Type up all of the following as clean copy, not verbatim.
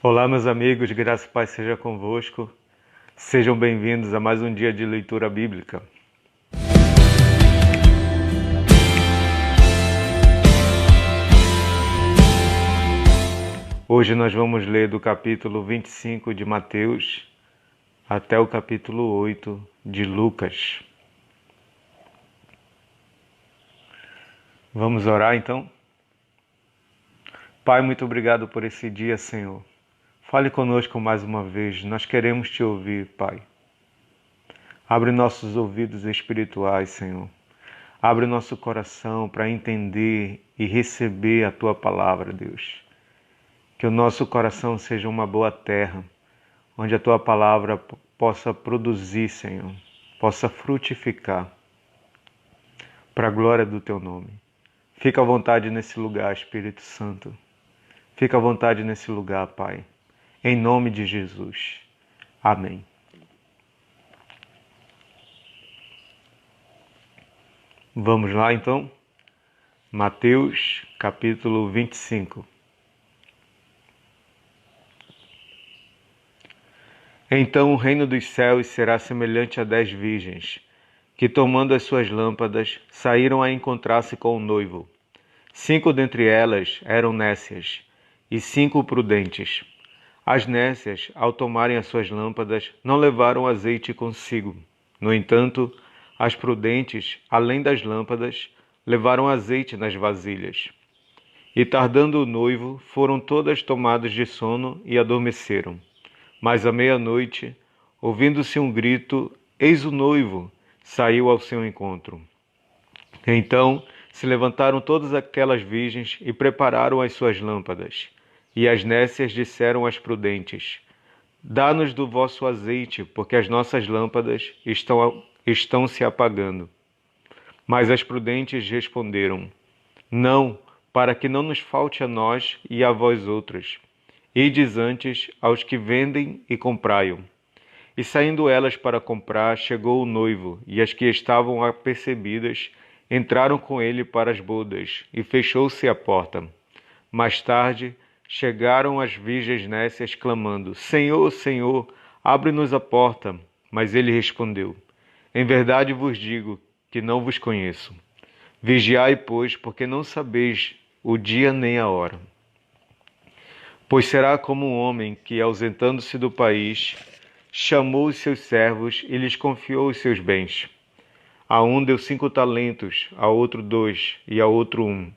Olá, meus amigos, graça e paz seja convosco. Sejam bem-vindos a mais um dia de leitura bíblica. Hoje nós vamos ler do capítulo 25 de Mateus até o capítulo 8 de Lucas. Vamos orar então? Pai, muito obrigado por esse dia, Senhor. Fale conosco mais uma vez, nós queremos te ouvir, Pai. Abre nossos ouvidos espirituais, Senhor. Abre nosso coração para entender e receber a Tua palavra, Deus. Que o nosso coração seja uma boa terra, onde a Tua palavra possa produzir, Senhor, possa frutificar, para a glória do Teu nome. Fica à vontade nesse lugar, Espírito Santo. Fica à vontade nesse lugar, Pai. Em nome de Jesus. Amém. Vamos lá, então? Mateus, capítulo 25. Então o reino dos céus será semelhante a 10 virgens, que tomando as suas lâmpadas, saíram a encontrar-se com o noivo. 5 dentre elas eram nécias, e 5 prudentes. As nécias, ao tomarem as suas lâmpadas, não levaram azeite consigo. No entanto, as prudentes, além das lâmpadas, levaram azeite nas vasilhas. E tardando o noivo, foram todas tomadas de sono e adormeceram. Mas à meia-noite, ouvindo-se um grito, eis o noivo, saiu ao seu encontro. Então se levantaram todas aquelas virgens e prepararam as suas lâmpadas. E as nécias disseram às prudentes: dá-nos do vosso azeite, porque as nossas lâmpadas estão se apagando. Mas as prudentes responderam: não, para que não nos falte a nós e a vós outras. Ides antes aos que vendem e comprai-o. E saindo elas para comprar, chegou o noivo, e as que estavam apercebidas entraram com ele para as bodas, e fechou-se a porta. Mais tarde, chegaram as virgens nécias, clamando: Senhor, Senhor, abre-nos a porta. Mas ele respondeu: em verdade vos digo que não vos conheço. Vigiai, pois, porque não sabeis o dia nem a hora. Pois será como um homem que, ausentando-se do país, chamou os seus servos e lhes confiou os seus bens. A um deu 5 talentos, a outro 2 e a outro 1.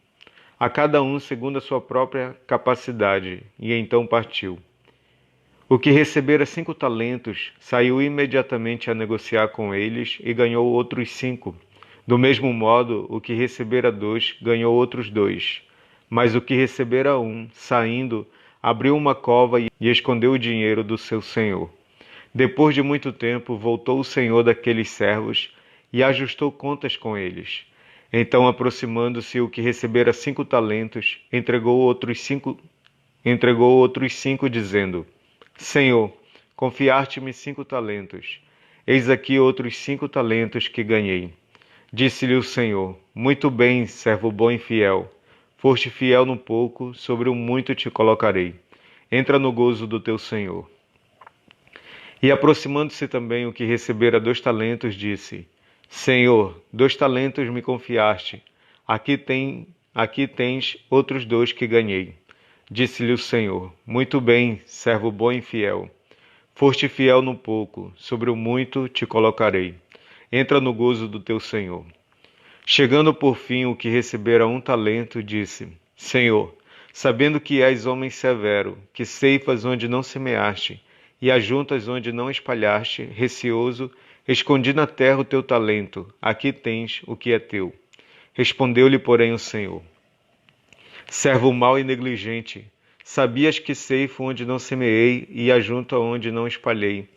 A cada um segundo a sua própria capacidade, e então partiu. O que recebera 5 talentos saiu imediatamente a negociar com eles e ganhou outros 5. Do mesmo modo, o que recebera 2 ganhou outros 2. Mas o que recebera 1, saindo, abriu uma cova e escondeu o dinheiro do seu senhor. Depois de muito tempo, voltou o senhor daqueles servos e ajustou contas com eles. Então, aproximando-se o que recebera 5 talentos, entregou outros cinco, dizendo: Senhor, confiaste-me 5 talentos. Eis aqui outros 5 talentos que ganhei. Disse-lhe o Senhor: muito bem, servo bom e fiel. Foste fiel no pouco, sobre o muito te colocarei. Entra no gozo do teu Senhor. E aproximando-se também o que recebera 2 talentos, disse: Senhor, 2 talentos me confiaste. Aqui tens outros 2 que ganhei. Disse-lhe o Senhor: muito bem, servo bom e fiel. Foste fiel no pouco, sobre o muito te colocarei. Entra no gozo do teu Senhor. Chegando por fim o que recebera 1 talento, disse: Senhor, sabendo que és homem severo, que ceifas onde não semeaste, e ajuntas onde não espalhaste, receoso, escondi na terra o teu talento, aqui tens o que é teu. Respondeu-lhe, porém, o Senhor: servo mau e negligente, sabias que ceifo onde não semeei e ajunto onde não espalhei.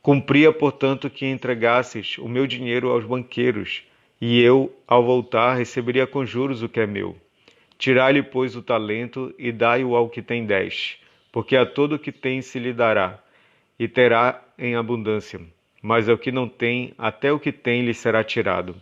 Cumpria, portanto, que entregasses o meu dinheiro aos banqueiros, e eu, ao voltar, receberia com juros o que é meu. Tirai-lhe, pois, o talento e dai-o ao que tem 10, porque a todo o que tem se lhe dará, e terá em abundância. Mas ao que não tem, até o que tem lhe será tirado.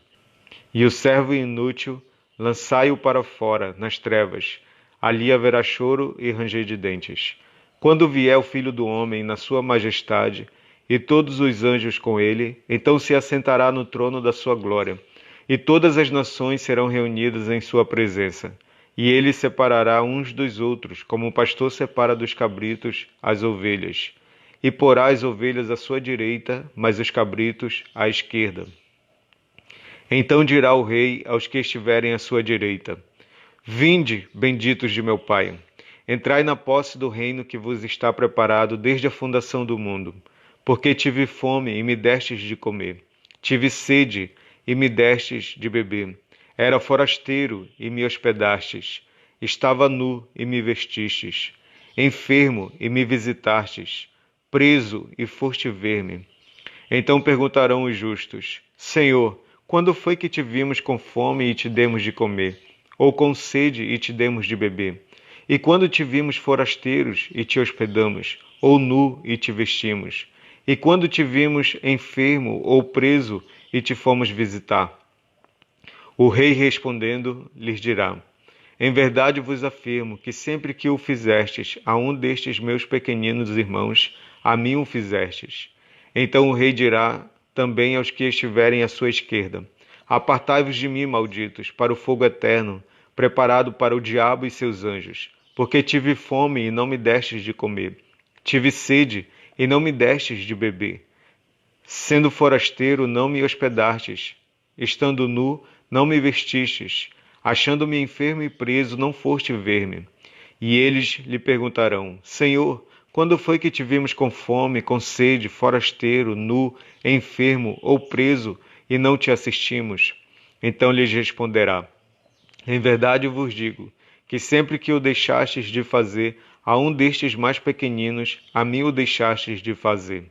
E o servo inútil, lançai-o para fora, nas trevas. Ali haverá choro e ranger de dentes. Quando vier o Filho do Homem na sua majestade, e todos os anjos com ele, então se assentará no trono da sua glória, e todas as nações serão reunidas em sua presença. E ele separará uns dos outros, como o pastor separa dos cabritos as ovelhas. E porá as ovelhas à sua direita, mas os cabritos à esquerda. Então dirá o rei aos que estiverem à sua direita: Vinde, benditos de meu Pai, entrai na posse do reino que vos está preparado desde a fundação do mundo. Porque tive fome e me destes de comer, tive sede e me destes de beber. Era forasteiro e me hospedastes, estava nu e me vestistes, enfermo e me visitastes, preso e foste ver-me. Então perguntarão os justos: Senhor, quando foi que te vimos com fome e te demos de comer, ou com sede e te demos de beber? E quando te vimos forasteiros e te hospedamos, ou nu e te vestimos? E quando te vimos enfermo ou preso e te fomos visitar? O rei respondendo lhes dirá: Em verdade vos afirmo que sempre que o fizestes a um destes meus pequeninos irmãos, a mim o fizestes. Então o rei dirá também aos que estiverem à sua esquerda: Apartai-vos de mim, malditos, para o fogo eterno, preparado para o diabo e seus anjos. Porque tive fome e não me destes de comer, tive sede e não me destes de beber. Sendo forasteiro, não me hospedastes, estando nu, não me vestistes, achando-me enfermo e preso, não foste ver-me. E eles lhe perguntarão: Senhor, quando foi que te vimos com fome, com sede, forasteiro, nu, enfermo ou preso, e não te assistimos? Então lhes responderá: Em verdade vos digo, que sempre que o deixastes de fazer a um destes mais pequeninos, a mim o deixastes de fazer.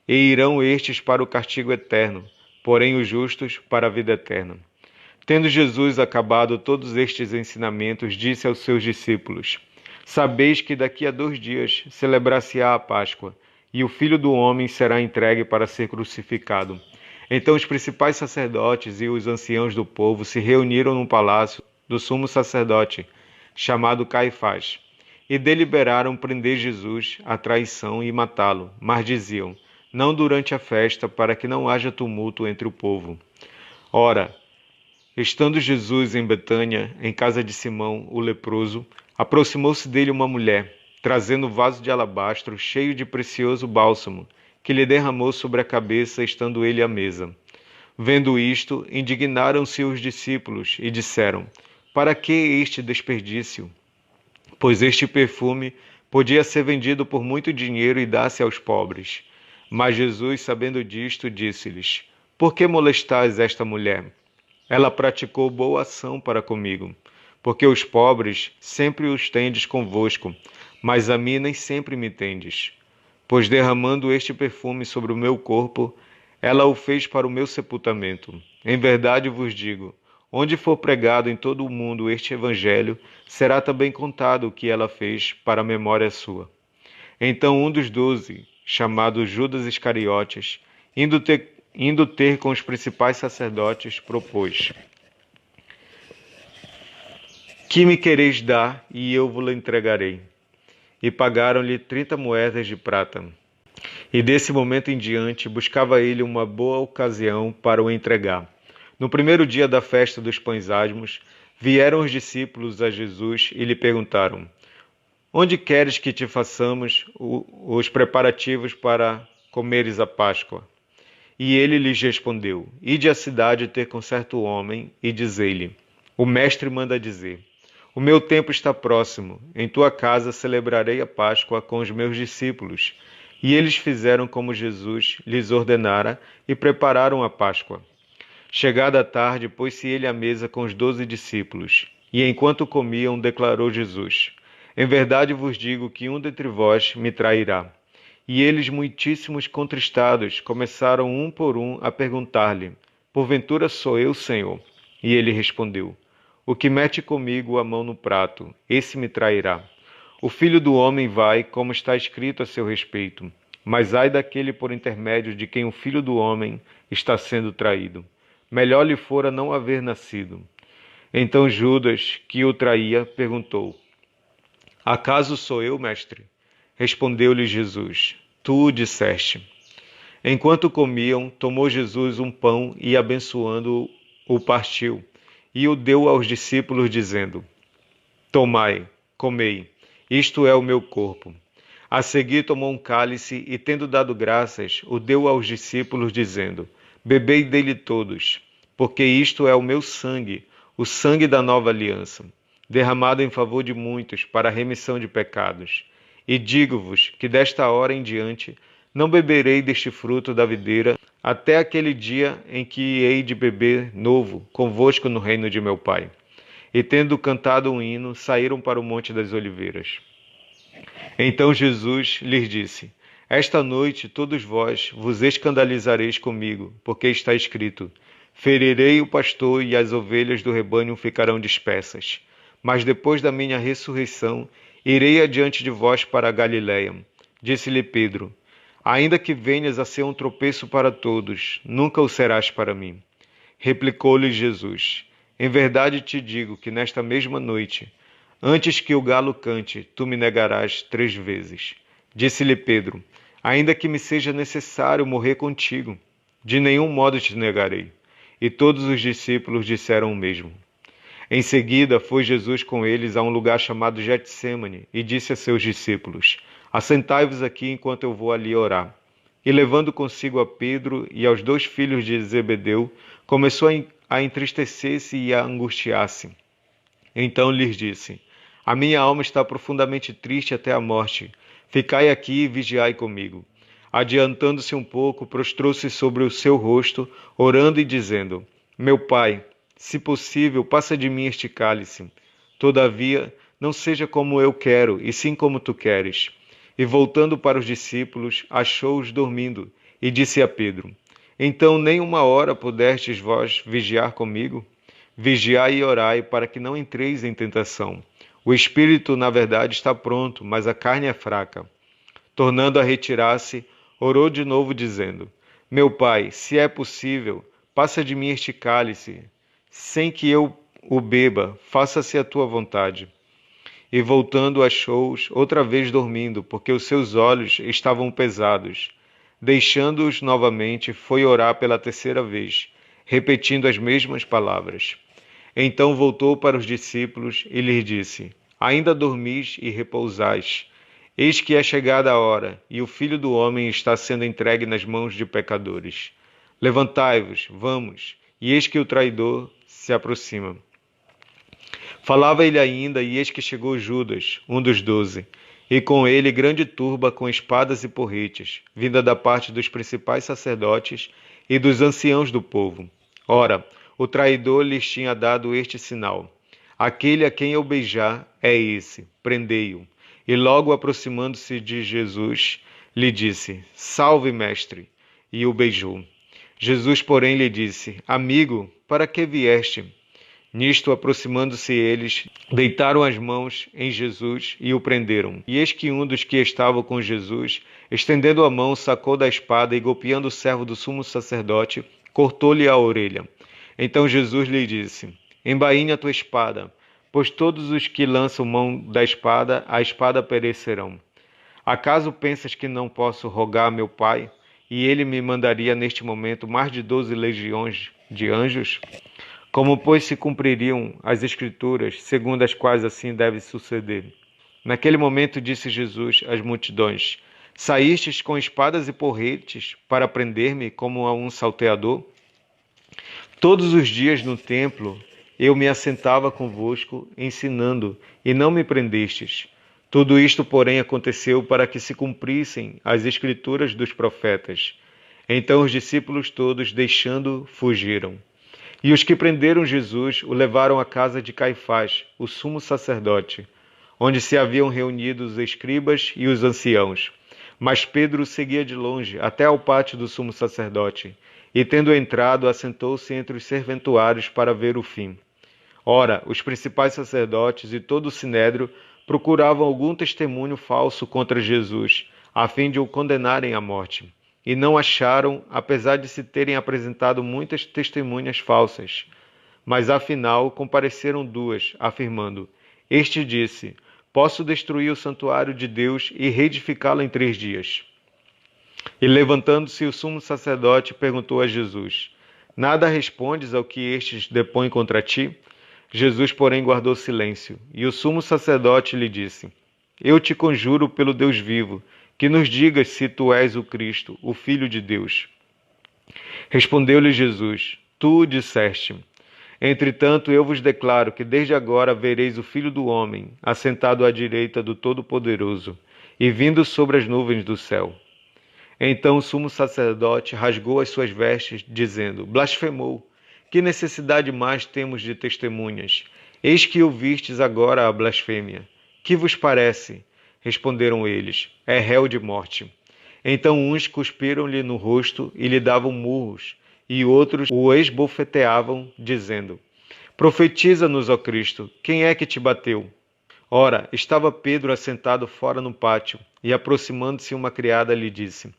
E irão estes para o castigo eterno, porém os justos para a vida eterna. Tendo Jesus acabado todos estes ensinamentos, disse aos seus discípulos: Sabeis que daqui a 2 dias celebrar-se-á a Páscoa, e o Filho do Homem será entregue para ser crucificado. Então os principais sacerdotes e os anciãos do povo se reuniram no palácio do sumo sacerdote, chamado Caifás, e deliberaram prender Jesus à traição e matá-lo, mas diziam: Não durante a festa, para que não haja tumulto entre o povo. Ora, estando Jesus em Betânia, em casa de Simão, o leproso, aproximou-se dele uma mulher, trazendo um vaso de alabastro cheio de precioso bálsamo, que lhe derramou sobre a cabeça, estando ele à mesa. Vendo isto, indignaram-se os discípulos e disseram: Para que este desperdício? Pois este perfume podia ser vendido por muito dinheiro e dar-se aos pobres. Mas Jesus, sabendo disto, disse-lhes: Por que molestais esta mulher? Ela praticou boa ação para comigo, porque os pobres sempre os tendes convosco, mas a mim nem sempre me tendes. Pois derramando este perfume sobre o meu corpo, ela o fez para o meu sepultamento. Em verdade vos digo, onde for pregado em todo o mundo este evangelho, será também contado o que ela fez para a memória sua. Então um dos 12, chamado Judas Iscariotes, indo ter com os principais sacerdotes, propôs: Que me quereis dar, e eu vos entregarei. E pagaram-lhe 30 moedas de prata. E desse momento em diante buscava ele uma boa ocasião para o entregar. No primeiro dia da festa dos pães asmos, vieram os discípulos a Jesus e lhe perguntaram: Onde queres que te façamos os preparativos para comeres a Páscoa? E ele lhes respondeu: Ide à cidade ter com certo homem e dizei-lhe: O mestre manda dizer: O meu tempo está próximo, em tua casa celebrarei a Páscoa com os meus discípulos. E eles fizeram como Jesus lhes ordenara e prepararam a Páscoa. Chegada a tarde, pôs-se ele à mesa com os 12 discípulos. E enquanto comiam, declarou Jesus: Em verdade vos digo que um dentre vós me trairá. E eles, muitíssimos contristados, começaram um por um a perguntar-lhe: Porventura sou eu, Senhor? E ele respondeu: O que mete comigo a mão no prato, esse me trairá. O Filho do Homem vai, como está escrito a seu respeito, mas ai daquele por intermédio de quem o Filho do Homem está sendo traído. Melhor lhe fora não haver nascido. Então Judas, que o traía, perguntou: Acaso sou eu, mestre? Respondeu-lhe Jesus: Tu o disseste. Enquanto comiam, tomou Jesus um pão e, abençoando-o, o partiu e o deu aos discípulos, dizendo: Tomai, comei, isto é o meu corpo. A seguir tomou um cálice e, tendo dado graças, o deu aos discípulos, dizendo: Bebei dele todos, porque isto é o meu sangue, o sangue da nova aliança, derramado em favor de muitos para a remissão de pecados. E digo-vos que desta hora em diante não beberei deste fruto da videira até aquele dia em que hei de beber novo convosco no reino de meu Pai. E tendo cantado um hino, saíram para o Monte das Oliveiras. Então Jesus lhes disse: Esta noite todos vós vos escandalizareis comigo, porque está escrito: Ferirei o pastor e as ovelhas do rebanho ficarão dispersas. Mas depois da minha ressurreição, irei adiante de vós para a Galiléia. Disse-lhe Pedro: Ainda que venhas a ser um tropeço para todos, nunca o serás para mim. Replicou-lhe Jesus: Em verdade te digo que nesta mesma noite, antes que o galo cante, tu me negarás 3 vezes. Disse-lhe Pedro: Ainda que me seja necessário morrer contigo, de nenhum modo te negarei. E todos os discípulos disseram o mesmo. Em seguida, foi Jesus com eles a um lugar chamado Getsêmani e disse a seus discípulos: Assentai-vos aqui enquanto eu vou ali orar. E levando consigo a Pedro e aos 2 filhos de Zebedeu, começou a entristecer-se e a angustiar-se. Então lhes disse: A minha alma está profundamente triste até a morte. Ficai aqui e vigiai comigo. Adiantando-se um pouco, prostrou-se sobre o seu rosto, orando e dizendo: Meu Pai, se possível, passa de mim este cálice. Todavia, não seja como eu quero, e sim como tu queres. E voltando para os discípulos, achou-os dormindo, e disse a Pedro: Então nem 1 hora pudestes vós vigiar comigo? Vigiai e orai, para que não entreis em tentação. O espírito, na verdade, está pronto, mas a carne é fraca. Tornando a retirar-se, orou de novo, dizendo: Meu Pai, se é possível, passa de mim este cálice, sem que eu o beba, faça-se a tua vontade. E voltando, achou-os outra vez dormindo, porque os seus olhos estavam pesados. Deixando-os novamente, foi orar pela 3ª vez, repetindo as mesmas palavras. Então voltou para os discípulos e lhes disse: Ainda dormis e repousais? Eis que é chegada a hora, e o Filho do Homem está sendo entregue nas mãos de pecadores. Levantai-vos, vamos, e eis que o traidor se aproxima. Falava ele ainda, e eis que chegou Judas, um dos 12, e com ele grande turba com espadas e porretes, vinda da parte dos principais sacerdotes e dos anciãos do povo. Ora, o traidor lhes tinha dado este sinal: Aquele a quem eu beijar é esse, prendei-o. E logo aproximando-se de Jesus, lhe disse: Salve, mestre! E o beijou. Jesus, porém, lhe disse: Amigo, para que vieste? Nisto, aproximando-se eles, deitaram as mãos em Jesus e o prenderam. E eis que um dos que estavam com Jesus, estendendo a mão, sacou da espada e, golpeando o servo do sumo sacerdote, cortou-lhe a orelha. Então Jesus lhe disse: Embainha a tua espada, pois todos os que lançam mão da espada, a espada perecerão. Acaso pensas que não posso rogar a meu Pai, e ele me mandaria neste momento mais de 12 legiões de anjos? Como, pois, se cumpririam as Escrituras, segundo as quais assim deve suceder? Naquele momento disse Jesus às multidões: Saístes com espadas e porretes para prender-me como a um salteador? Todos os dias no templo eu me assentava convosco, ensinando, e não me prendestes. Tudo isto, porém, aconteceu para que se cumprissem as Escrituras dos profetas. Então os discípulos todos, deixando, fugiram. E os que prenderam Jesus o levaram à casa de Caifás, o sumo sacerdote, onde se haviam reunido os escribas e os anciãos. Mas Pedro o seguia de longe, até ao pátio do sumo sacerdote, e tendo entrado, assentou-se entre os serventuários para ver o fim. Ora, os principais sacerdotes e todo o sinédrio procuravam algum testemunho falso contra Jesus, a fim de o condenarem à morte. E não acharam, apesar de se terem apresentado muitas testemunhas falsas. Mas afinal compareceram 2, afirmando: Este disse: posso destruir o santuário de Deus e reedificá-lo em 3 dias. E levantando-se o sumo sacerdote, perguntou a Jesus: Nada respondes ao que estes depõem contra ti? Jesus, porém, guardou silêncio. E o sumo sacerdote lhe disse: Eu te conjuro pelo Deus vivo, que nos digas se tu és o Cristo, o Filho de Deus. Respondeu-lhe Jesus: Tu o disseste. Entretanto, eu vos declaro que desde agora vereis o Filho do Homem, assentado à direita do Todo-Poderoso, e vindo sobre as nuvens do céu. Então o sumo sacerdote rasgou as suas vestes, dizendo: Blasfemou! Que necessidade mais temos de testemunhas? Eis que ouvistes agora a blasfêmia. Que vos parece? Responderam eles: É réu de morte. Então uns cuspiram-lhe no rosto e lhe davam murros, e outros o esbofeteavam, dizendo: Profetiza-nos, ó Cristo, quem é que te bateu? Ora, estava Pedro assentado fora no pátio, e aproximando-se uma criada lhe disse: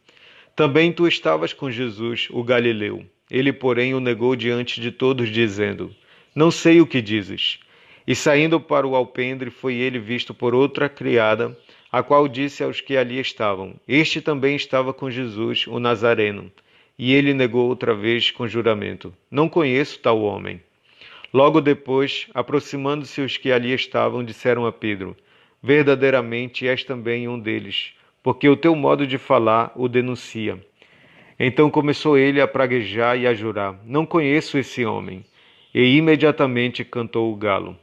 Também tu estavas com Jesus, o Galileu. Ele, porém, o negou diante de todos, dizendo: Não sei o que dizes. E saindo para o alpendre, foi ele visto por outra criada, a qual disse aos que ali estavam: Este também estava com Jesus, o Nazareno. E ele negou outra vez com juramento: Não conheço tal homem. Logo depois, aproximando-se os que ali estavam, disseram a Pedro: Verdadeiramente és também um deles, porque o teu modo de falar o denuncia. Então começou ele a praguejar e a jurar: Não conheço esse homem. E imediatamente cantou o galo.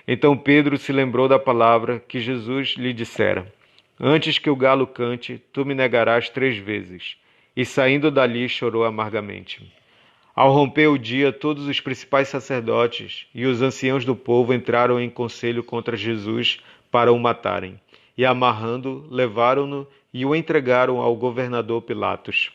Então Pedro se lembrou da palavra que Jesus lhe dissera: Antes que o galo cante, tu me negarás 3 vezes. E saindo dali chorou amargamente. Ao romper o dia, todos os principais sacerdotes e os anciãos do povo entraram em conselho contra Jesus para o matarem. E amarrando, levaram-no e o entregaram ao governador Pilatos.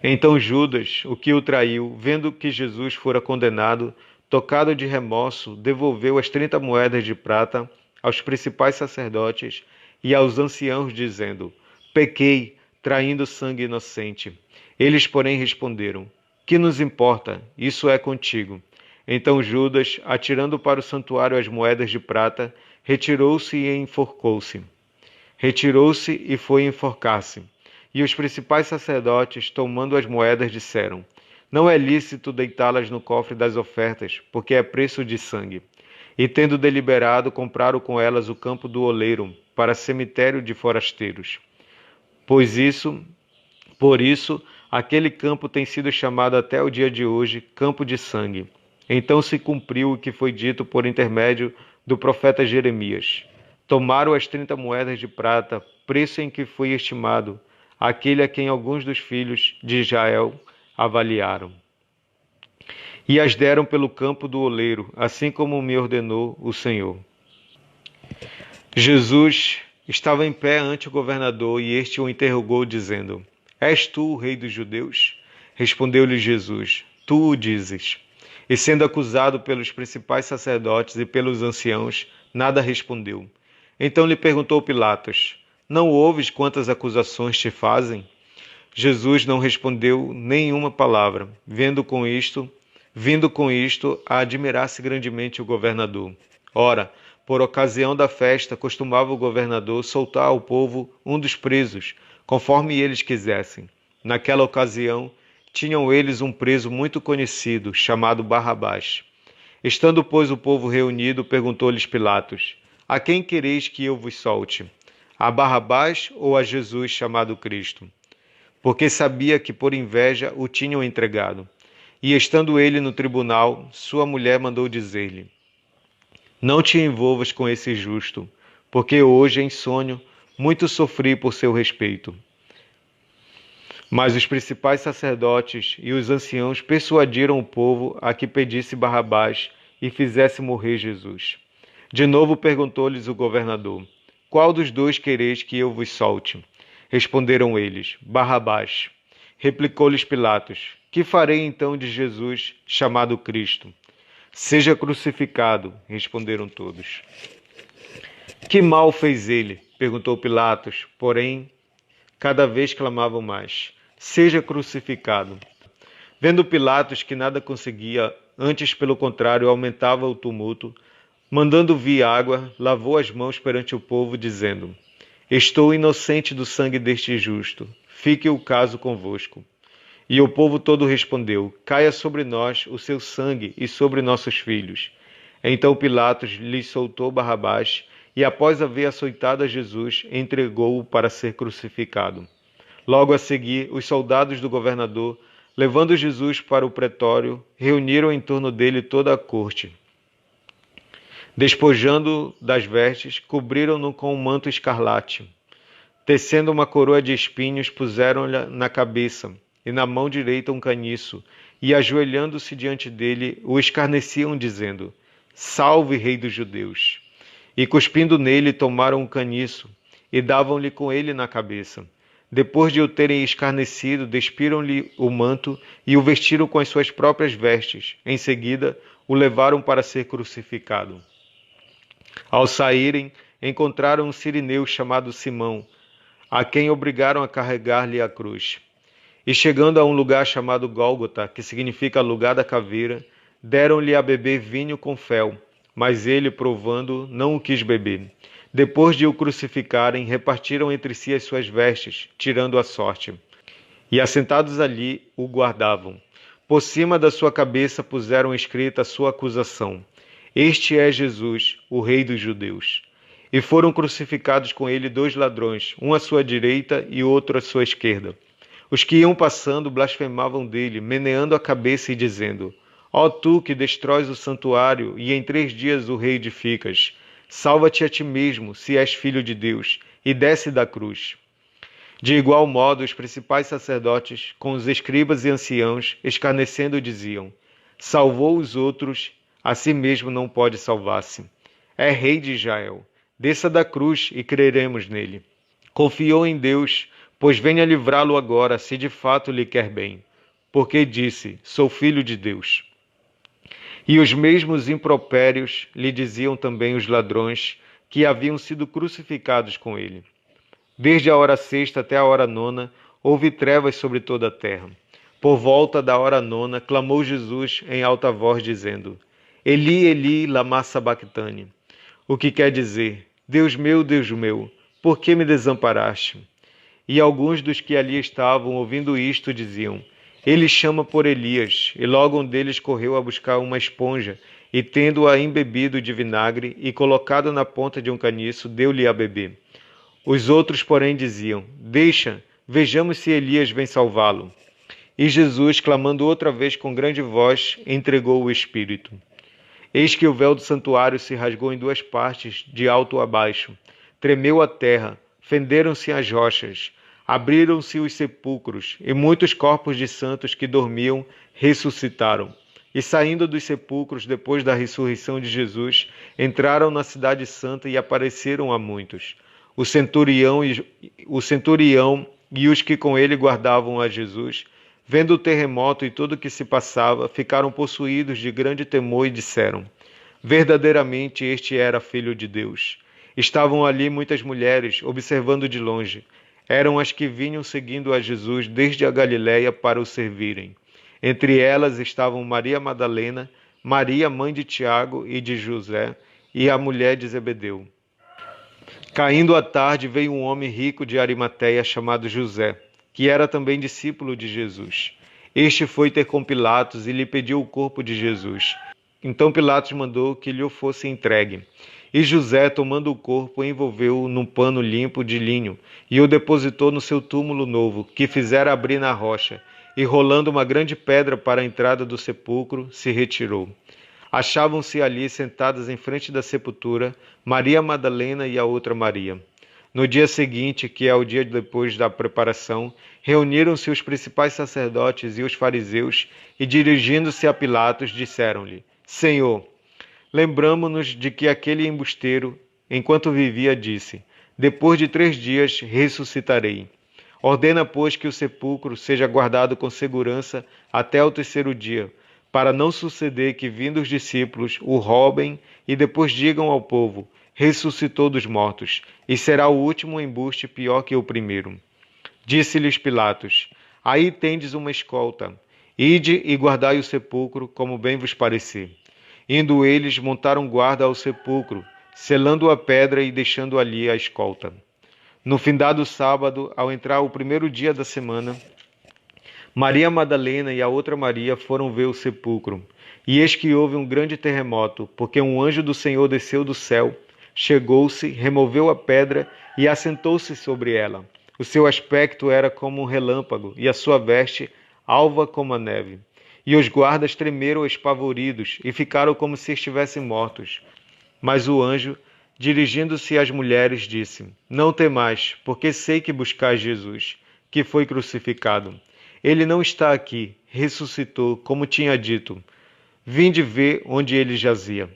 Então Judas, o que o traiu, vendo que Jesus fora condenado, tocado de remorso, devolveu as 30 moedas de prata aos principais sacerdotes e aos anciãos, dizendo: Pequei, traindo sangue inocente. Eles, porém, responderam: Que nos importa? Isso é contigo. Então Judas, atirando para o santuário as moedas de prata, retirou-se e enforcou-se. Retirou-se e foi enforcar-se. E os principais sacerdotes, tomando as moedas, disseram: Não é lícito deitá-las no cofre das ofertas, porque é preço de sangue. E tendo deliberado, compraram com elas o campo do oleiro, para cemitério de forasteiros. Por isso, aquele campo tem sido chamado até o dia de hoje Campo de Sangue. Então se cumpriu o que foi dito por intermédio do profeta Jeremias. Tomaram as 30 moedas de prata, preço em que foi estimado, aquele a quem alguns dos filhos de Israel avaliaram. E as deram pelo campo do oleiro, assim como me ordenou o Senhor. Jesus estava em pé ante o governador e este o interrogou, dizendo: És tu o rei dos judeus? Respondeu-lhe Jesus: Tu o dizes. E sendo acusado pelos principais sacerdotes e pelos anciãos, nada respondeu. Então lhe perguntou Pilatos: Não ouves quantas acusações te fazem? Jesus não respondeu nenhuma palavra, vindo com isto a admirar-se grandemente o governador. Ora, por ocasião da festa, costumava o governador soltar ao povo um dos presos, conforme eles quisessem. Naquela ocasião, tinham eles um preso muito conhecido, chamado Barrabás. Estando, pois, o povo reunido, perguntou-lhes Pilatos: A quem quereis que eu vos solte? A Barrabás ou a Jesus, chamado Cristo? Porque sabia que por inveja o tinham entregado. E estando ele no tribunal, sua mulher mandou dizer-lhe: Não te envolvas com esse justo, porque hoje em sonho muito sofri por seu respeito. Mas os principais sacerdotes e os anciãos persuadiram o povo a que pedisse Barrabás e fizesse morrer Jesus. De novo perguntou-lhes o governador: Qual dos dois quereis que eu vos solte? Responderam eles: Barrabás. Replicou-lhes Pilatos: Que farei então de Jesus, chamado Cristo? Seja crucificado, responderam todos. Que mal fez ele? Perguntou Pilatos, porém, cada vez clamavam mais: Seja crucificado. Vendo Pilatos que nada conseguia, antes pelo contrário aumentava o tumulto, Mandando vir água, lavou as mãos perante o povo, dizendo: Estou inocente do sangue deste justo, fique o caso convosco. E o povo todo respondeu: Caia sobre nós o seu sangue e sobre nossos filhos. Então Pilatos lhes soltou Barrabás, e após haver açoitado a Jesus, entregou-o para ser crucificado. Logo a seguir, os soldados do governador, levando Jesus para o pretório, reuniram em torno dele toda a corte. Despojando das vestes, cobriram-no com um manto escarlate. Tecendo uma coroa de espinhos, puseram-lhe na cabeça, e na mão direita um caniço, e ajoelhando-se diante dele, o escarneciam, dizendo: Salve, Rei dos Judeus! E cuspindo nele, tomaram um caniço, e davam-lhe com ele na cabeça. Depois de o terem escarnecido, despiram-lhe o manto e o vestiram com as suas próprias vestes. Em seguida, o levaram para ser crucificado. Ao saírem, encontraram um sirineu chamado Simão, a quem obrigaram a carregar-lhe a cruz. E chegando a um lugar chamado Gólgota, que significa lugar da caveira, deram-lhe a beber vinho com fel, mas ele, provando, não o quis beber. Depois de o crucificarem, repartiram entre si as suas vestes, tirando a sorte. E assentados ali, o guardavam. Por cima da sua cabeça puseram escrita a sua acusação: Este é Jesus, o Rei dos Judeus. E foram crucificados com ele 2 ladrões, um à sua direita e outro à sua esquerda. Os que iam passando blasfemavam dele, meneando a cabeça e dizendo: Ó tu que destróis o santuário e em 3 dias o reedificas, salva-te a ti mesmo, se és filho de Deus, e desce da cruz. De igual modo, os principais sacerdotes, com os escribas e anciãos, escarnecendo, diziam: Salvou os outros, a si mesmo não pode salvar-se. É rei de Israel. Desça da cruz e creremos nele. Confiou em Deus, pois venha livrá-lo agora, se de fato lhe quer bem. Porque disse: Sou filho de Deus. E os mesmos impropérios lhe diziam também os ladrões que haviam sido crucificados com ele. Desde a hora 6ª até a hora 9ª, houve trevas sobre toda a terra. Por volta da hora 9ª, clamou Jesus em alta voz, dizendo: Eli, Eli, lama sabachthani. O que quer dizer: Deus meu, por que me desamparaste? E alguns dos que ali estavam, ouvindo isto, diziam: Ele chama por Elias. E logo um deles correu a buscar uma esponja, e tendo-a embebido de vinagre e colocado na ponta de um caniço, deu-lhe a beber. Os outros, porém, diziam: Deixa, vejamos se Elias vem salvá-lo. E Jesus, clamando outra vez com grande voz, entregou o Espírito. Eis que o véu do santuário se rasgou em 2 partes, de alto a baixo. Tremeu a terra, fenderam-se as rochas, abriram-se os sepulcros, e muitos corpos de santos que dormiam ressuscitaram. E saindo dos sepulcros, depois da ressurreição de Jesus, entraram na cidade santa e apareceram a muitos. O centurião e os que com ele guardavam a Jesus, vendo o terremoto e tudo o que se passava, ficaram possuídos de grande temor e disseram: Verdadeiramente este era Filho de Deus. Estavam ali muitas mulheres, observando de longe. Eram as que vinham seguindo a Jesus desde a Galiléia para o servirem. Entre elas estavam Maria Madalena, Maria, mãe de Tiago e de José, e a mulher de Zebedeu. Caindo a tarde, veio um homem rico de Arimateia chamado José, que era também discípulo de Jesus. Este foi ter com Pilatos e lhe pediu o corpo de Jesus. Então Pilatos mandou que lhe fosse entregue. E José, tomando o corpo, envolveu-o num pano limpo de linho e o depositou no seu túmulo novo, que fizera abrir na rocha, e rolando uma grande pedra para a entrada do sepulcro, se retirou. Achavam-se ali, sentadas em frente da sepultura, Maria Madalena e a outra Maria. No dia seguinte, que é o dia depois da preparação, reuniram-se os principais sacerdotes e os fariseus e, dirigindo-se a Pilatos, disseram-lhe: Senhor, lembramo-nos de que aquele embusteiro, enquanto vivia, disse: Depois de 3 dias ressuscitarei. Ordena, pois, que o sepulcro seja guardado com segurança até o 3º dia, para não suceder que, vindo os discípulos, o roubem e depois digam ao povo: ressuscitou dos mortos, e será o último embuste pior que o primeiro. Disse-lhes Pilatos: Aí tendes uma escolta. Ide e guardai o sepulcro, como bem vos parecer. Indo eles, montaram guarda ao sepulcro, selando a pedra e deixando ali a escolta. No findado sábado, ao entrar o primeiro dia da semana, Maria Madalena e a outra Maria foram ver o sepulcro. E eis que houve um grande terremoto, porque um anjo do Senhor desceu do céu, chegou-se, removeu a pedra e assentou-se sobre ela. O seu aspecto era como um relâmpago, e a sua veste alva como a neve. E os guardas tremeram espavoridos e ficaram como se estivessem mortos. Mas o anjo, dirigindo-se às mulheres, disse: Não temais, porque sei que buscais Jesus, que foi crucificado. Ele não está aqui, ressuscitou, como tinha dito. Vinde ver onde ele jazia.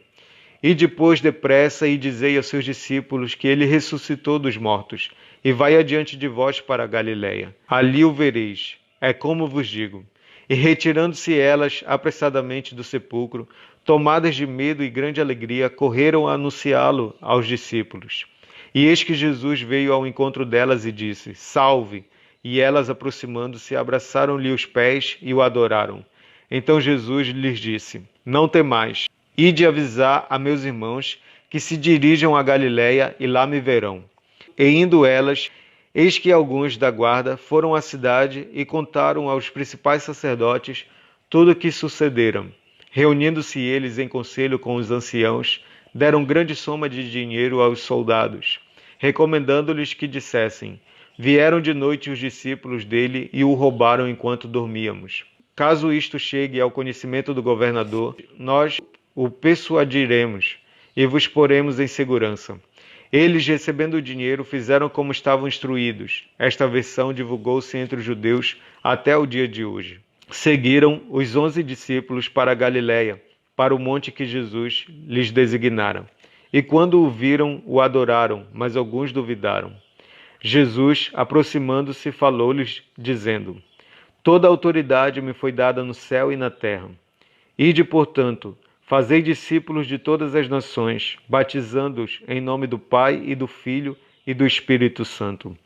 E depois depressa e dizei aos seus discípulos que ele ressuscitou dos mortos, e vai adiante de vós para a Galiléia. Ali o vereis. É como vos digo. E retirando-se elas apressadamente do sepulcro, tomadas de medo e grande alegria, correram a anunciá-lo aos discípulos. E eis que Jesus veio ao encontro delas e disse: Salve! E elas, aproximando-se, abraçaram-lhe os pés e o adoraram. Então Jesus lhes disse: Não temais, ide avisar a meus irmãos que se dirijam a Galiléia e lá me verão. E indo elas, eis que alguns da guarda foram à cidade e contaram aos principais sacerdotes tudo o que sucedera. Reunindo-se eles em conselho com os anciãos, deram grande soma de dinheiro aos soldados, recomendando-lhes que dissessem: Vieram de noite os discípulos dele e o roubaram enquanto dormíamos. Caso isto chegue ao conhecimento do governador, nós o persuadiremos e vos poremos em segurança. Eles, recebendo o dinheiro, fizeram como estavam instruídos. Esta versão divulgou-se entre os judeus até o dia de hoje. Seguiram os 11 discípulos para a Galiléia, para o monte que Jesus lhes designara. E quando o viram, o adoraram, mas alguns duvidaram. Jesus, aproximando-se, falou-lhes, dizendo: Toda a autoridade me foi dada no céu e na terra. Ide, portanto, fazei discípulos de todas as nações, batizando-os em nome do Pai e do Filho e do Espírito Santo,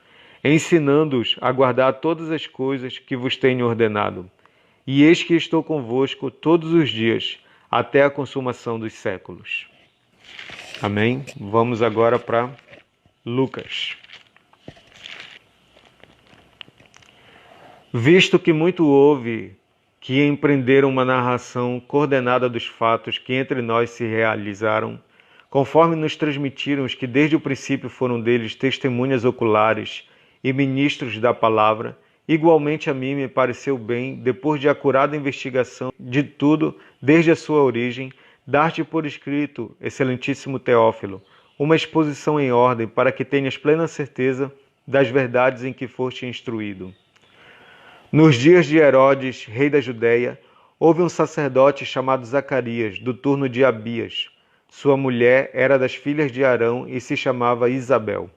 ensinando-os a guardar todas as coisas que vos tenho ordenado. E eis que estou convosco todos os dias, até a consumação dos séculos. Amém? Vamos agora para Lucas. Visto que muito houve que empreenderam uma narração coordenada dos fatos que entre nós se realizaram, conforme nos transmitiram os que desde o princípio foram deles testemunhas oculares e ministros da palavra, igualmente a mim me pareceu bem, depois de acurada investigação de tudo desde a sua origem, dar-te por escrito, excelentíssimo Teófilo, uma exposição em ordem para que tenhas plena certeza das verdades em que foste instruído. Nos dias de Herodes, rei da Judéia, houve um sacerdote chamado Zacarias, do turno de Abias. Sua mulher era das filhas de Arão e se chamava Isabel.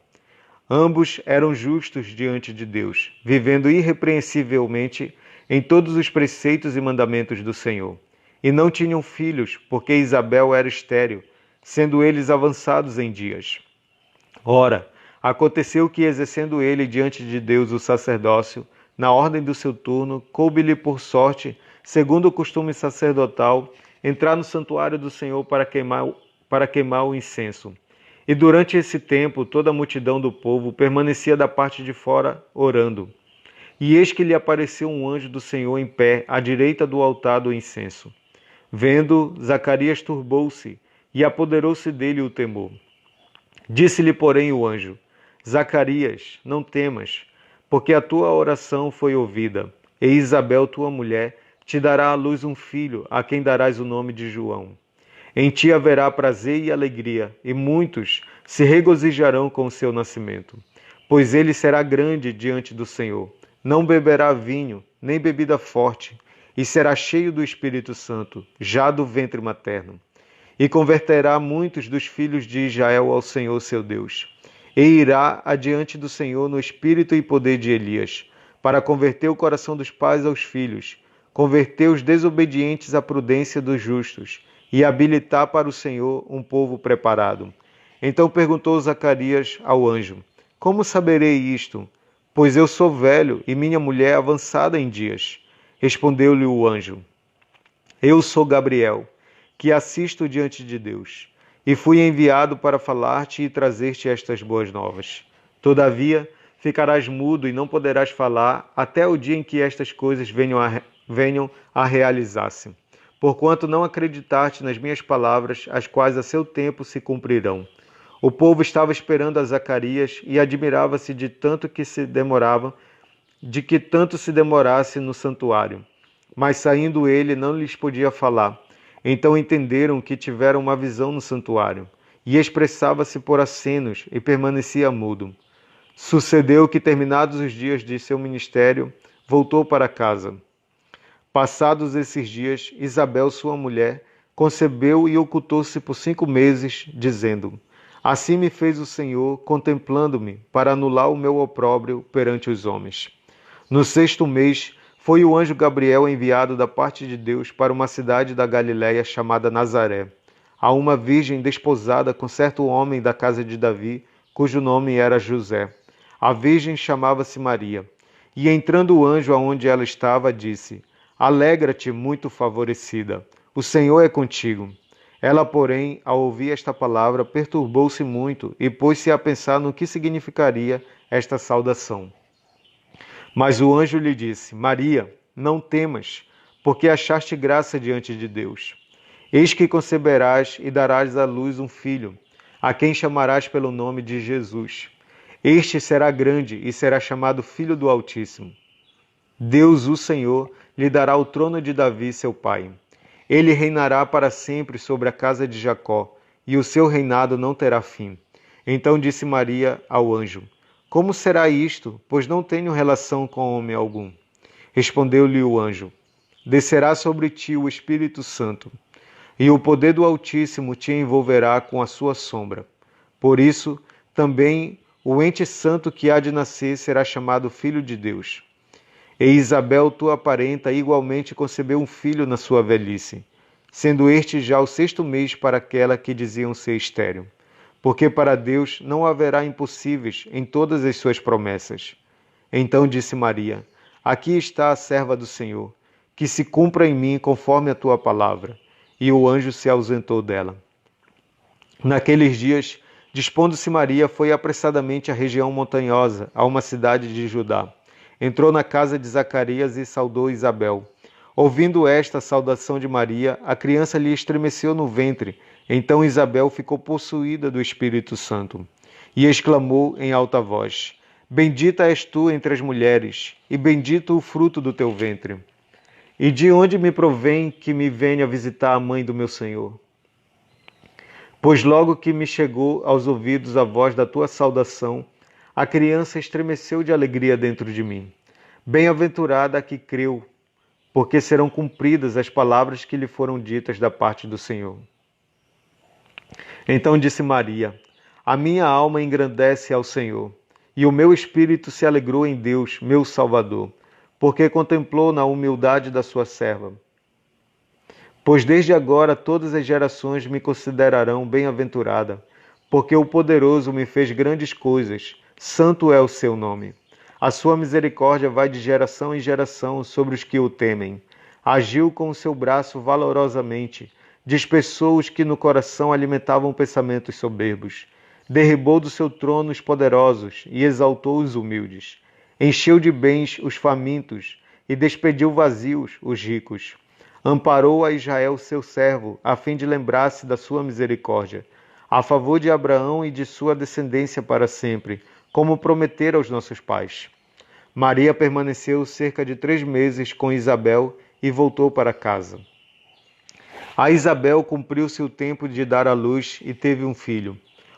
Ambos eram justos diante de Deus, vivendo irrepreensivelmente em todos os preceitos e mandamentos do Senhor. E não tinham filhos, porque Isabel era estéril, sendo eles avançados em dias. Ora, aconteceu que, exercendo ele diante de Deus o sacerdócio, na ordem do seu turno, coube-lhe por sorte, segundo o costume sacerdotal, entrar no santuário do Senhor para queimar o incenso. E durante esse tempo, toda a multidão do povo permanecia da parte de fora, orando. E eis que lhe apareceu um anjo do Senhor em pé, à direita do altar do incenso. Vendo, Zacarias turbou-se, e apoderou-se dele o temor. Disse-lhe, porém, o anjo: Zacarias, não temas, porque a tua oração foi ouvida, e Isabel, tua mulher, te dará à luz um filho, a quem darás o nome de João. Em ti haverá prazer e alegria, e muitos se regozijarão com o seu nascimento, pois ele será grande diante do Senhor. Não beberá vinho, nem bebida forte, e será cheio do Espírito Santo, já do ventre materno. E converterá muitos dos filhos de Israel ao Senhor seu Deus. E irá adiante do Senhor no espírito e poder de Elias, para converter o coração dos pais aos filhos, converter os desobedientes à prudência dos justos, e habilitar para o Senhor um povo preparado. Então perguntou Zacarias ao anjo: Como saberei isto? Pois eu sou velho e minha mulher avançada em dias. Respondeu-lhe o anjo: Eu sou Gabriel, que assisto diante de Deus, e fui enviado para falar-te e trazer-te estas boas novas. Todavia, ficarás mudo e não poderás falar até o dia em que estas coisas venham a realizar-se, porquanto não acreditaste nas minhas palavras, as quais a seu tempo se cumprirão. O povo estava esperando a Zacarias e admirava-se de que tanto se demorasse no santuário. Mas saindo ele, não lhes podia falar. Então entenderam que tiveram uma visão no santuário, e expressava-se por acenos e permanecia mudo. Sucedeu que, terminados os dias de seu ministério, voltou para casa. Passados esses dias, Isabel, sua mulher, concebeu e ocultou-se por 5 meses, dizendo: Assim me fez o Senhor, contemplando-me, para anular o meu opróbrio perante os homens. No 6º mês, foi o anjo Gabriel enviado da parte de Deus para uma cidade da Galiléia chamada Nazaré, a uma virgem desposada com certo homem da casa de Davi, cujo nome era José. A virgem chamava-se Maria. E entrando o anjo aonde ela estava, disse: Alegra-te, muito favorecida, o Senhor é contigo. Ela, porém, ao ouvir esta palavra, perturbou-se muito e pôs-se a pensar no que significaria esta saudação. Mas o anjo lhe disse: Maria, não temas, porque achaste graça diante de Deus. Eis que conceberás e darás à luz um filho, a quem chamarás pelo nome de Jesus. Este será grande e será chamado Filho do Altíssimo. Deus, o Senhor, lhe dará o trono de Davi, seu pai. Ele reinará para sempre sobre a casa de Jacó, e o seu reinado não terá fim. Então disse Maria ao anjo: Como será isto, pois não tenho relação com homem algum? Respondeu-lhe o anjo: Descerá sobre ti o Espírito Santo, e o poder do Altíssimo te envolverá com a sua sombra. Por isso, também o ente santo que há de nascer será chamado Filho de Deus. E Isabel, tua parenta, igualmente concebeu um filho na sua velhice, sendo este já o 6º mês para aquela que diziam ser estéril. Porque para Deus não haverá impossíveis em todas as suas promessas. Então disse Maria: Aqui está a serva do Senhor, que se cumpra em mim conforme a tua palavra. E o anjo se ausentou dela. Naqueles dias, dispondo-se Maria, foi apressadamente à região montanhosa, a uma cidade de Judá. Entrou na casa de Zacarias e saudou Isabel. Ouvindo esta saudação de Maria, a criança lhe estremeceu no ventre. Então Isabel ficou possuída do Espírito Santo e exclamou em alta voz: Bendita és tu entre as mulheres, e bendito o fruto do teu ventre. E de onde me provém que me venha visitar a mãe do meu Senhor? Pois logo que me chegou aos ouvidos a voz da tua saudação, a criança estremeceu de alegria dentro de mim. Bem-aventurada a que creu, porque serão cumpridas as palavras que lhe foram ditas da parte do Senhor. Então disse Maria: A minha alma engrandece ao Senhor, e o meu espírito se alegrou em Deus, meu Salvador, porque contemplou na humildade da sua serva. Pois desde agora todas as gerações me considerarão bem-aventurada, porque o Poderoso me fez grandes coisas, santo é o seu nome. A sua misericórdia vai de geração em geração sobre os que o temem. Agiu com o seu braço valorosamente, dispersou os que no coração alimentavam pensamentos soberbos. Derribou do seu trono os poderosos e exaltou os humildes. Encheu de bens os famintos e despediu vazios os ricos. Amparou a Israel seu servo, a fim de lembrar-se da sua misericórdia, a favor de Abraão e de sua descendência para sempre, como prometera aos nossos pais. Maria permaneceu cerca de 3 meses com Isabel e voltou para casa. A Isabel cumpriu-se o tempo de dar à luz e teve um filho.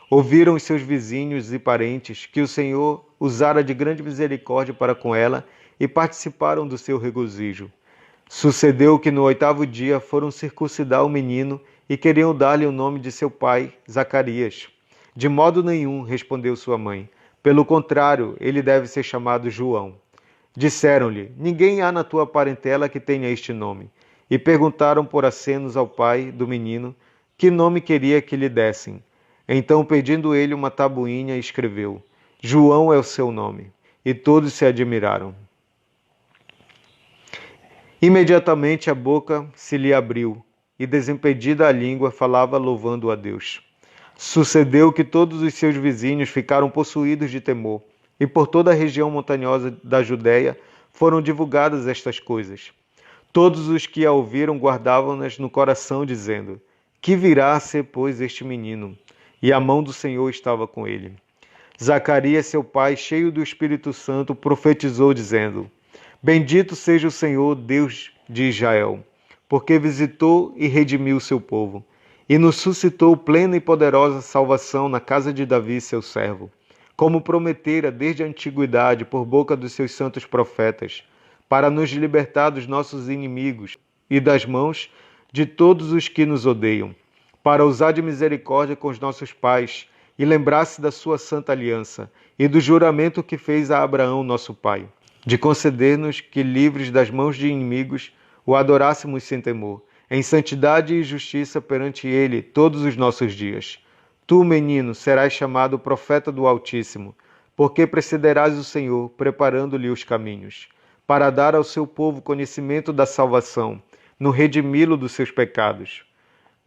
Ouviram os seus vizinhos e parentes que o Senhor usara de grande misericórdia para com ela e participaram do seu regozijo. Sucedeu que no 8º dia foram circuncidar o menino e queriam dar-lhe o nome de seu pai, Zacarias. De modo nenhum, respondeu sua mãe. Pelo contrário, ele deve ser chamado João. Disseram-lhe: Ninguém há na tua parentela que tenha este nome. E perguntaram por acenos ao pai do menino que nome queria que lhe dessem. Então, pedindo ele uma tabuinha, escreveu: João é o seu nome. E todos se admiraram. Imediatamente a boca se lhe abriu, e, desimpedida a língua, falava louvando a Deus. Sucedeu que todos os seus vizinhos ficaram possuídos de temor, e por toda a região montanhosa da Judéia foram divulgadas estas coisas. Todos os que a ouviram guardavam-nas no coração, dizendo: que virá a ser, pois, este menino? E a mão do Senhor estava com ele. Zacarias, seu pai, cheio do Espírito Santo, profetizou, dizendo: bendito seja o Senhor, Deus de Israel, porque visitou e redimiu o seu povo, e nos suscitou plena e poderosa salvação na casa de Davi, seu servo, como prometera desde a antiguidade por boca dos seus santos profetas, para nos libertar dos nossos inimigos e das mãos de todos os que nos odeiam, para usar de misericórdia com os nossos pais e lembrar-se da sua santa aliança e do juramento que fez a Abraão, nosso pai, de conceder-nos que, livres das mãos de inimigos, o adorássemos sem temor, em santidade e justiça perante ele todos os nossos dias. Tu, menino, serás chamado profeta do Altíssimo, porque precederás o Senhor, preparando-lhe os caminhos, para dar ao seu povo conhecimento da salvação, no redimi-lo dos seus pecados.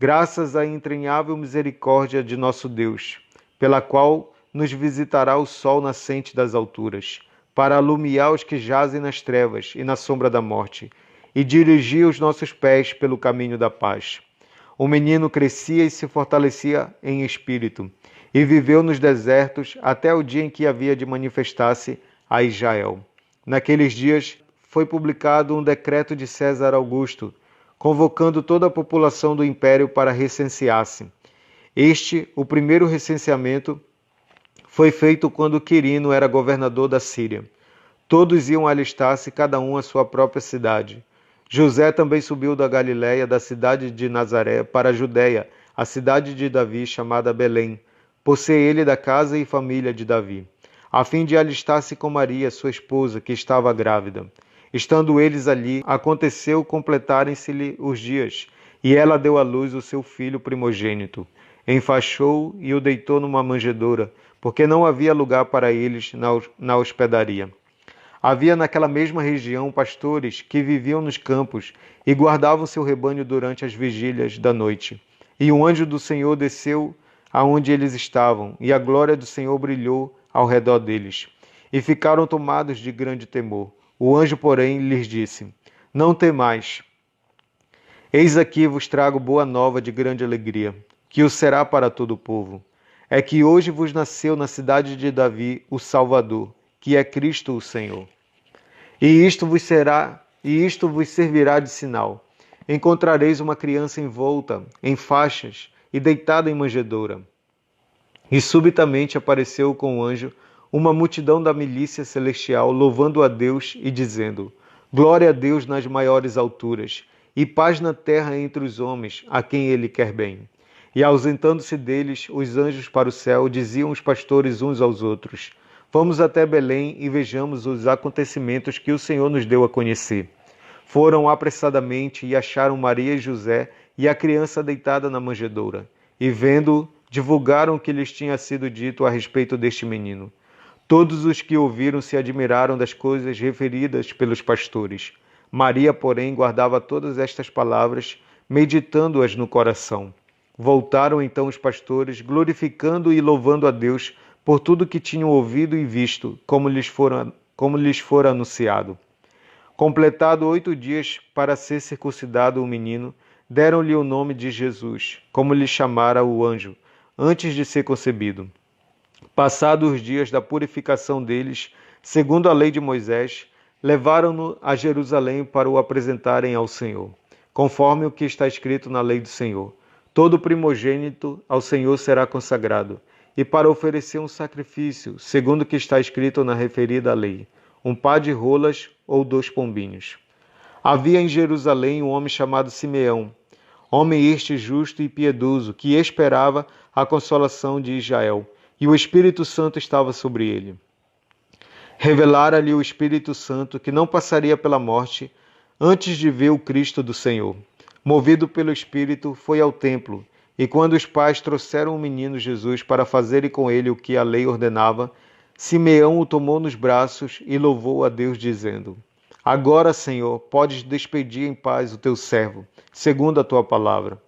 Graças à entranhável misericórdia de nosso Deus, pela qual nos visitará o sol nascente das alturas, para alumiar os que jazem nas trevas e na sombra da morte, e dirigir os nossos pés pelo caminho da paz. O menino crescia e se fortalecia em espírito, e viveu nos desertos até o dia em que havia de manifestar-se a Israel. Naqueles dias foi publicado um decreto de César Augusto, convocando toda a população do império para recensear-se. O primeiro recenseamento, foi feito quando Quirino era governador da Síria. Todos iam alistar-se, cada um à sua própria cidade. José também subiu da Galiléia, da cidade de Nazaré, para a Judéia, a cidade de Davi, chamada Belém, por ser ele da casa e família de Davi, a fim de alistar-se com Maria, sua esposa, que estava grávida. Estando eles ali, aconteceu completarem-se-lhe os dias, e ela deu à luz o seu filho primogênito. Enfaixou e o deitou numa manjedoura, porque não havia lugar para eles na hospedaria. Havia naquela mesma região pastores que viviam nos campos e guardavam seu rebanho durante as vigílias da noite. E um anjo do Senhor desceu aonde eles estavam, e a glória do Senhor brilhou ao redor deles. E ficaram tomados de grande temor. O anjo, porém, lhes disse: não temais. Eis aqui vos trago boa nova de grande alegria, que o será para todo o povo. É que hoje vos nasceu na cidade de Davi o Salvador, que é Cristo o Senhor. E isto vos servirá de sinal. Encontrareis uma criança envolta em faixas e deitada em manjedoura. E subitamente apareceu com o anjo uma multidão da milícia celestial, louvando a Deus e dizendo: glória a Deus nas maiores alturas, e paz na terra entre os homens, a quem ele quer bem. E ausentando-se deles, os anjos para o céu, diziam os pastores uns aos outros: vamos até Belém e vejamos os acontecimentos que o Senhor nos deu a conhecer. Foram apressadamente e acharam Maria e José e a criança deitada na manjedoura. E vendo, divulgaram o que lhes tinha sido dito a respeito deste menino. Todos os que ouviram se admiraram das coisas referidas pelos pastores. Maria, porém, guardava todas estas palavras, meditando-as no coração. Voltaram então os pastores, glorificando e louvando a Deus por tudo que tinham ouvido e visto, como lhes fora anunciado. Completado 8 dias para ser circuncidado o menino, deram-lhe o nome de Jesus, como lhe chamara o anjo, antes de ser concebido. Passados os dias da purificação deles, segundo a lei de Moisés, levaram-no a Jerusalém para o apresentarem ao Senhor, conforme o que está escrito na lei do Senhor. Todo primogênito ao Senhor será consagrado, e para oferecer um sacrifício, segundo o que está escrito na referida lei, um par de rolas ou 2 pombinhos. Havia em Jerusalém um homem chamado Simeão, homem este justo e piedoso, que esperava a consolação de Israel, e o Espírito Santo estava sobre ele. Revelara-lhe o Espírito Santo que não passaria pela morte antes de ver o Cristo do Senhor. Movido pelo Espírito, foi ao templo, e quando os pais trouxeram o menino Jesus para fazerem com ele o que a lei ordenava, Simeão o tomou nos braços e louvou a Deus, dizendo: Agora, Senhor, podes despedir em paz o teu servo, segundo a tua palavra,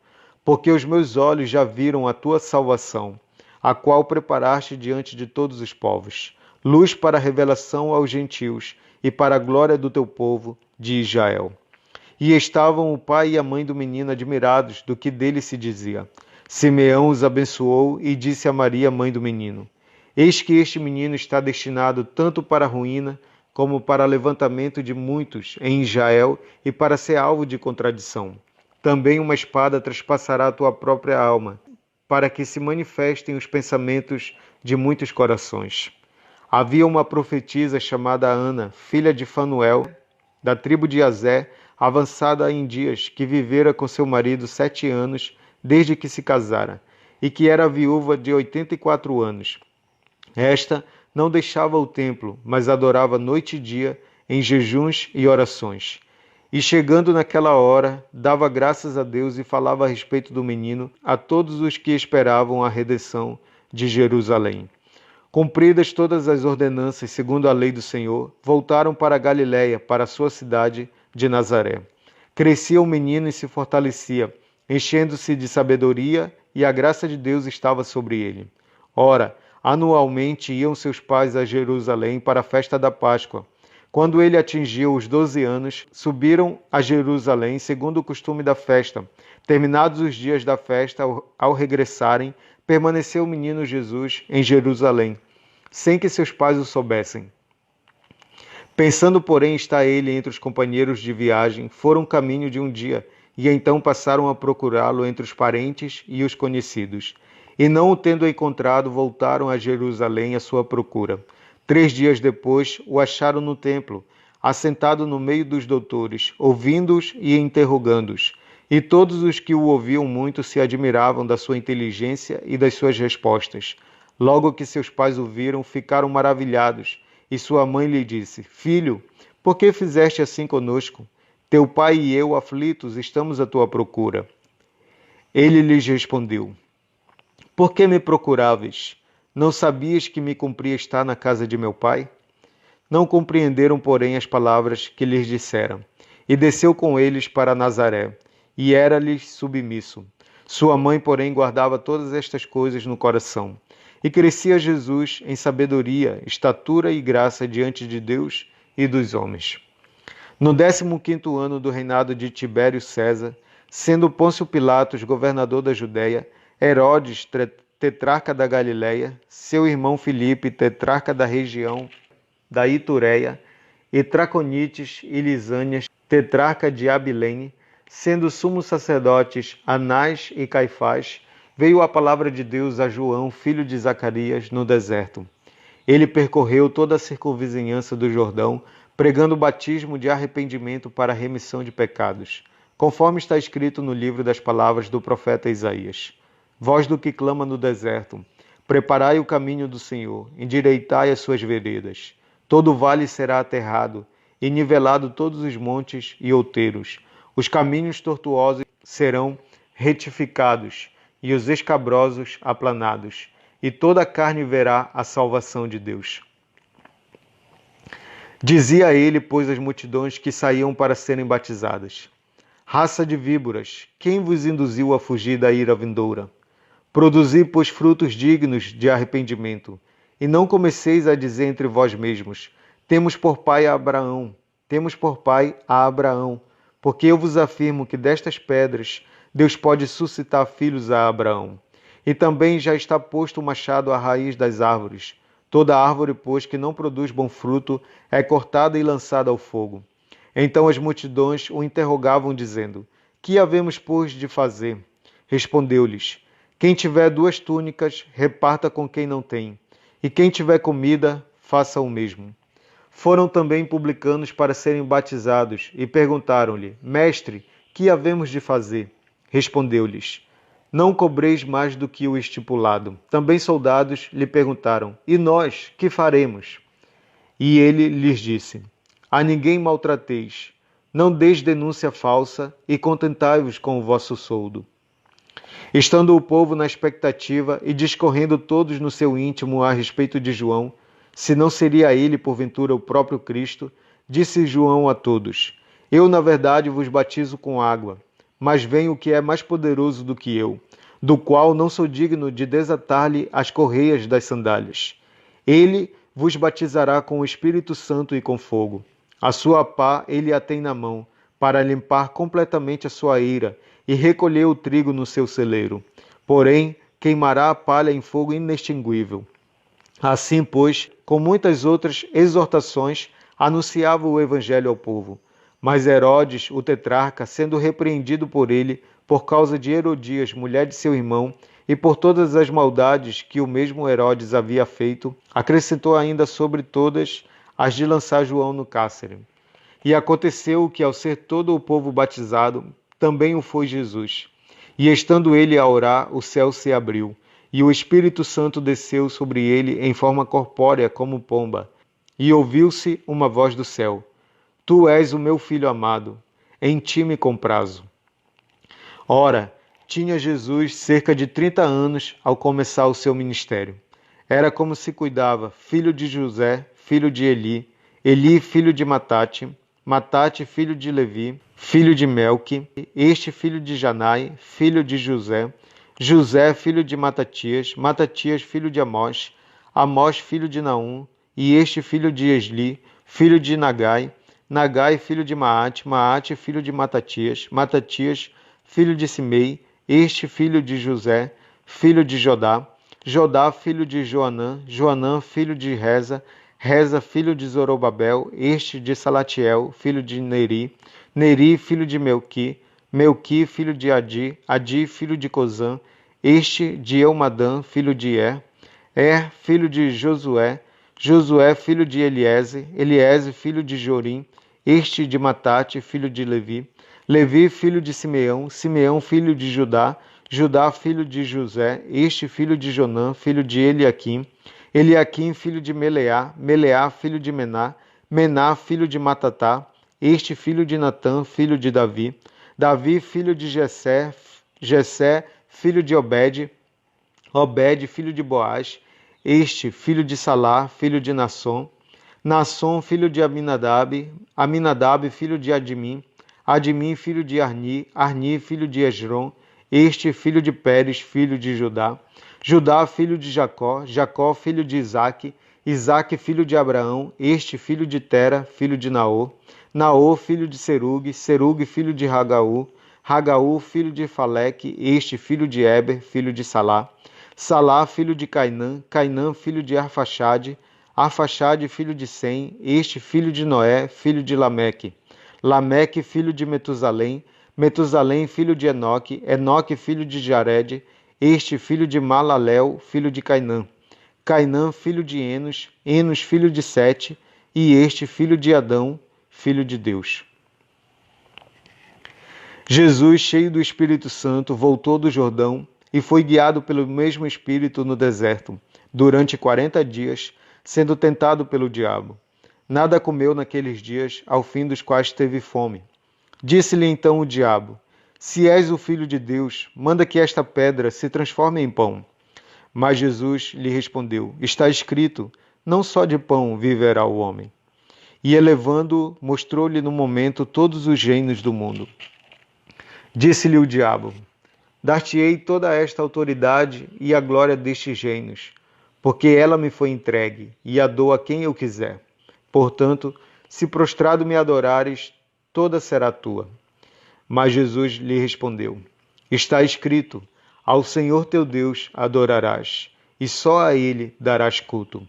porque os meus olhos já viram a tua salvação, a qual preparaste diante de todos os povos, luz para a revelação aos gentios e para a glória do teu povo, de Israel. E estavam o pai e a mãe do menino admirados do que dele se dizia. Simeão os abençoou e disse a Maria, mãe do menino: Eis que este menino está destinado tanto para a ruína, como para levantamento de muitos em Israel e para ser alvo de contradição. Também uma espada traspassará a tua própria alma, para que se manifestem os pensamentos de muitos corações. Havia uma profetisa chamada Ana, filha de Fanuel, da tribo de Azé, avançada em dias, que vivera com seu marido 7 anos, desde que se casara, e que era viúva de 84 anos. Esta não deixava o templo, mas adorava noite e dia em jejuns e orações. E chegando naquela hora, dava graças a Deus e falava a respeito do menino a todos os que esperavam a redenção de Jerusalém. Cumpridas todas as ordenanças segundo a lei do Senhor, voltaram para a Galiléia, para a sua cidade de Nazaré. Crescia o menino e se fortalecia, enchendo-se de sabedoria, e a graça de Deus estava sobre ele. Ora, anualmente iam seus pais a Jerusalém para a festa da Páscoa. Quando ele atingiu os 12 anos, subiram a Jerusalém segundo o costume da festa. Terminados os dias da festa, ao regressarem, permaneceu o menino Jesus em Jerusalém, sem que seus pais o soubessem. Pensando, porém, estar ele entre os companheiros de viagem, foram caminho de um dia, e então passaram a procurá-lo entre os parentes e os conhecidos. E não o tendo encontrado, voltaram a Jerusalém à sua procura. 3 dias depois, o acharam no templo, assentado no meio dos doutores, ouvindo-os e interrogando-os. E todos os que o ouviam muito se admiravam da sua inteligência e das suas respostas. Logo que seus pais o viram, ficaram maravilhados. E sua mãe lhe disse: Filho, por que fizeste assim conosco? Teu pai e eu, aflitos, estamos à tua procura. Ele lhes respondeu: Por que me procuráveis? Não sabias que me cumpria estar na casa de meu pai? Não compreenderam, porém, as palavras que lhes disseram. E desceu com eles para Nazaré, e era-lhes submisso. Sua mãe, porém, guardava todas estas coisas no coração. E crescia Jesus em sabedoria, estatura e graça diante de Deus e dos homens. No 15º ano do reinado de Tibério César, sendo Pôncio Pilatos governador da Judéia, Herodes, tetrarca da Galiléia, seu irmão Filipe, tetrarca da região da Itureia, e Traconites e Lisânias, tetrarca de Abilene, sendo sumos sacerdotes Anás e Caifás, veio a palavra de Deus a João, filho de Zacarias, no deserto. Ele percorreu toda a circunvizinhança do Jordão, pregando o batismo de arrependimento para a remissão de pecados, conforme está escrito no livro das palavras do profeta Isaías. Voz do que clama no deserto: preparai o caminho do Senhor, endireitai as suas veredas. Todo vale será aterrado, e nivelado todos os montes e outeiros. Os caminhos tortuosos serão retificados, e os escabrosos aplanados, e toda a carne verá a salvação de Deus. Dizia ele, pois, às multidões que saíam para serem batizadas: Raça de víboras, quem vos induziu a fugir da ira vindoura? Produzi, pois, frutos dignos de arrependimento, e não comeceis a dizer entre vós mesmos: temos por pai a Abraão, porque eu vos afirmo que destas pedras Deus pode suscitar filhos a Abraão. E também já está posto o machado à raiz das árvores. Toda árvore, pois, que não produz bom fruto, é cortada e lançada ao fogo. Então as multidões o interrogavam, dizendo: Que havemos, pois, de fazer? Respondeu-lhes: Quem tiver 2 túnicas, reparta com quem não tem, e quem tiver comida, faça o mesmo. Foram também publicanos para serem batizados, e perguntaram-lhe: Mestre, que havemos de fazer? Respondeu-lhes: Não cobreis mais do que o estipulado. Também soldados lhe perguntaram: E nós, que faremos? E ele lhes disse: A ninguém maltrateis, não deis denúncia falsa, e contentai-vos com o vosso soldo. Estando o povo na expectativa e discorrendo todos no seu íntimo a respeito de João, se não seria ele, porventura, o próprio Cristo, Disse João a todos: Eu, na verdade, vos batizo com água, mas vem o que é mais poderoso do que eu, do qual não sou digno de desatar-lhe as correias das sandálias. Ele vos batizará com o Espírito Santo e com fogo. A sua pá ele a tem na mão, para limpar completamente a sua eira e recolher o trigo no seu celeiro. Porém, queimará a palha em fogo inextinguível. Assim, pois, com muitas outras exortações, anunciava o evangelho ao povo. Mas Herodes, o tetrarca, sendo repreendido por ele, por causa de Herodias, mulher de seu irmão, e por todas as maldades que o mesmo Herodes havia feito, acrescentou ainda sobre todas as de lançar João no cárcere. E aconteceu que, ao ser todo o povo batizado, também o foi Jesus. E estando ele a orar, o céu se abriu, e o Espírito Santo desceu sobre ele em forma corpórea como pomba. E ouviu-se uma voz do céu: Tu és o meu filho amado, em ti me comprazo. Ora, tinha Jesus cerca de 30 anos ao começar o seu ministério. Era como se cuidava, filho de José, filho de Eli, Eli, filho de Matate, Matate, filho de Levi, filho de Melque, este filho de Janai, filho de José, José, filho de Matatias, Matatias, filho de Amós, Amós, filho de Naum, e este filho de Esli, filho de Nagai, Nagai, filho de Maate, Maate, filho de Matatias, Matatias, filho de Simei, este filho de José, filho de Jodá, Jodá, filho de Joanã, Joanã, filho de Reza, Reza, filho de Zorobabel, este de Salatiel, filho de Neri, Neri, filho de Melqui, Melqui, filho de Adi, Adi, filho de Cozã, este de Eumadã, filho de filho de Josué, Josué, filho de Eliese, Eliese, filho de Jorim, este de Matate, filho de Levi, Levi, filho de Simeão, Simeão, filho de Judá, Judá, filho de José, este filho de Jonã, filho de Eliaquim, Eliaquim, filho de Meleá, Meleá, filho de Mená, Mená, filho de Matatá, este filho de Natã, filho de Davi, Davi, filho de Jessé, Jessé, filho de Obed, Obed, filho de Boaz, este filho de Salá, filho de Nasson, Nasson, filho de Aminadab, Aminadab, filho de Admim, Admim, filho de Arni, Arni, filho de Esrom, este filho de Pérez, filho de Judá, Judá, filho de Jacó, Jacó, filho de Isaque, Isaque, filho de Abraão, este filho de Tera, filho de Naor, Naor, filho de Serugue, Serugue, filho de Ragaú, Ragaú, filho de Faleque, este filho de Eber, filho de Salá, Salá, filho de Cainã, Cainã, filho de Arfaxade, Arfaxade, filho de Sem, este filho de Noé, filho de Lameque, Lameque, filho de Metusalém, Metusalém, filho de Enoque, Enoque, filho de Jared, este filho de Malalel, filho de Cainã, Cainã, filho de Enos, Enos, filho de Sete, e este filho de Adão, filho de Deus. Jesus, cheio do Espírito Santo, voltou do Jordão e foi guiado pelo mesmo Espírito no deserto, durante 40 dias, sendo tentado pelo diabo. Nada comeu naqueles dias, ao fim dos quais teve fome. Disse-lhe então o diabo: Se és o Filho de Deus, manda que esta pedra se transforme em pão. Mas Jesus lhe respondeu: Está escrito, não só de pão viverá o homem. E elevando-o, mostrou-lhe no momento todos os reinos do mundo. Disse-lhe o diabo: Dar-te-ei toda esta autoridade e a glória destes reinos, porque ela me foi entregue, e a dou a quem eu quiser. Portanto, se prostrado me adorares, toda será tua. Mas Jesus lhe respondeu: Está escrito, ao Senhor teu Deus adorarás, e só a ele darás culto.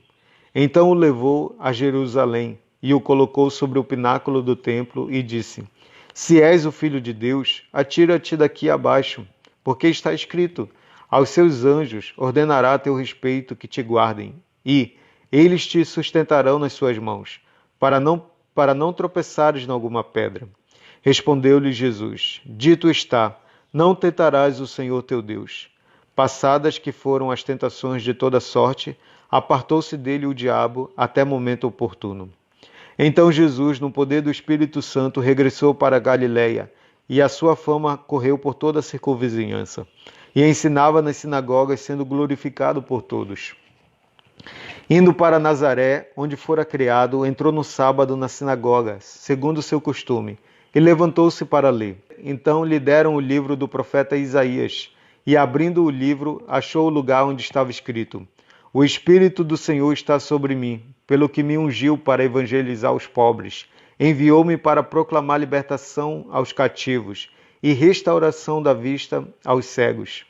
Então o levou a Jerusalém, e o colocou sobre o pináculo do templo, e disse: Se és o Filho de Deus, atira-te daqui abaixo, porque está escrito, aos seus anjos ordenará a teu respeito que te guardem, e eles te sustentarão nas suas mãos, para não tropeçares em alguma pedra. Respondeu-lhe Jesus: Dito está, não tentarás o Senhor teu Deus. Passadas que foram as tentações de toda sorte, apartou-se dele o diabo até momento oportuno. Então Jesus, no poder do Espírito Santo, regressou para a Galiléia, e a sua fama correu por toda a circunvizinhança, e ensinava nas sinagogas, sendo glorificado por todos. Indo para Nazaré, onde fora criado, entrou no sábado na sinagoga, segundo o seu costume, e levantou-se para ler. Então lhe deram o livro do profeta Isaías, e abrindo o livro, achou o lugar onde estava escrito: O Espírito do Senhor está sobre mim, pelo que me ungiu para evangelizar os pobres. Enviou-me para proclamar libertação aos cativos e restauração da vista aos cegos,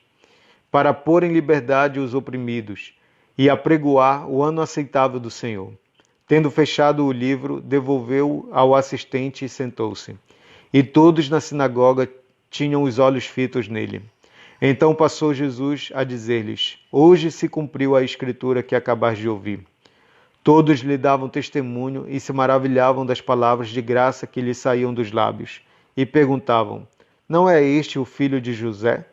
para pôr em liberdade os oprimidos e apregoar o ano aceitável do Senhor. Tendo fechado o livro, devolveu-o ao assistente e sentou-se. E todos na sinagoga tinham os olhos fitos nele. Então passou Jesus a dizer-lhes: Hoje se cumpriu a escritura que acabais de ouvir. Todos lhe davam testemunho e se maravilhavam das palavras de graça que lhe saíam dos lábios. E perguntavam: Não é este o filho de José?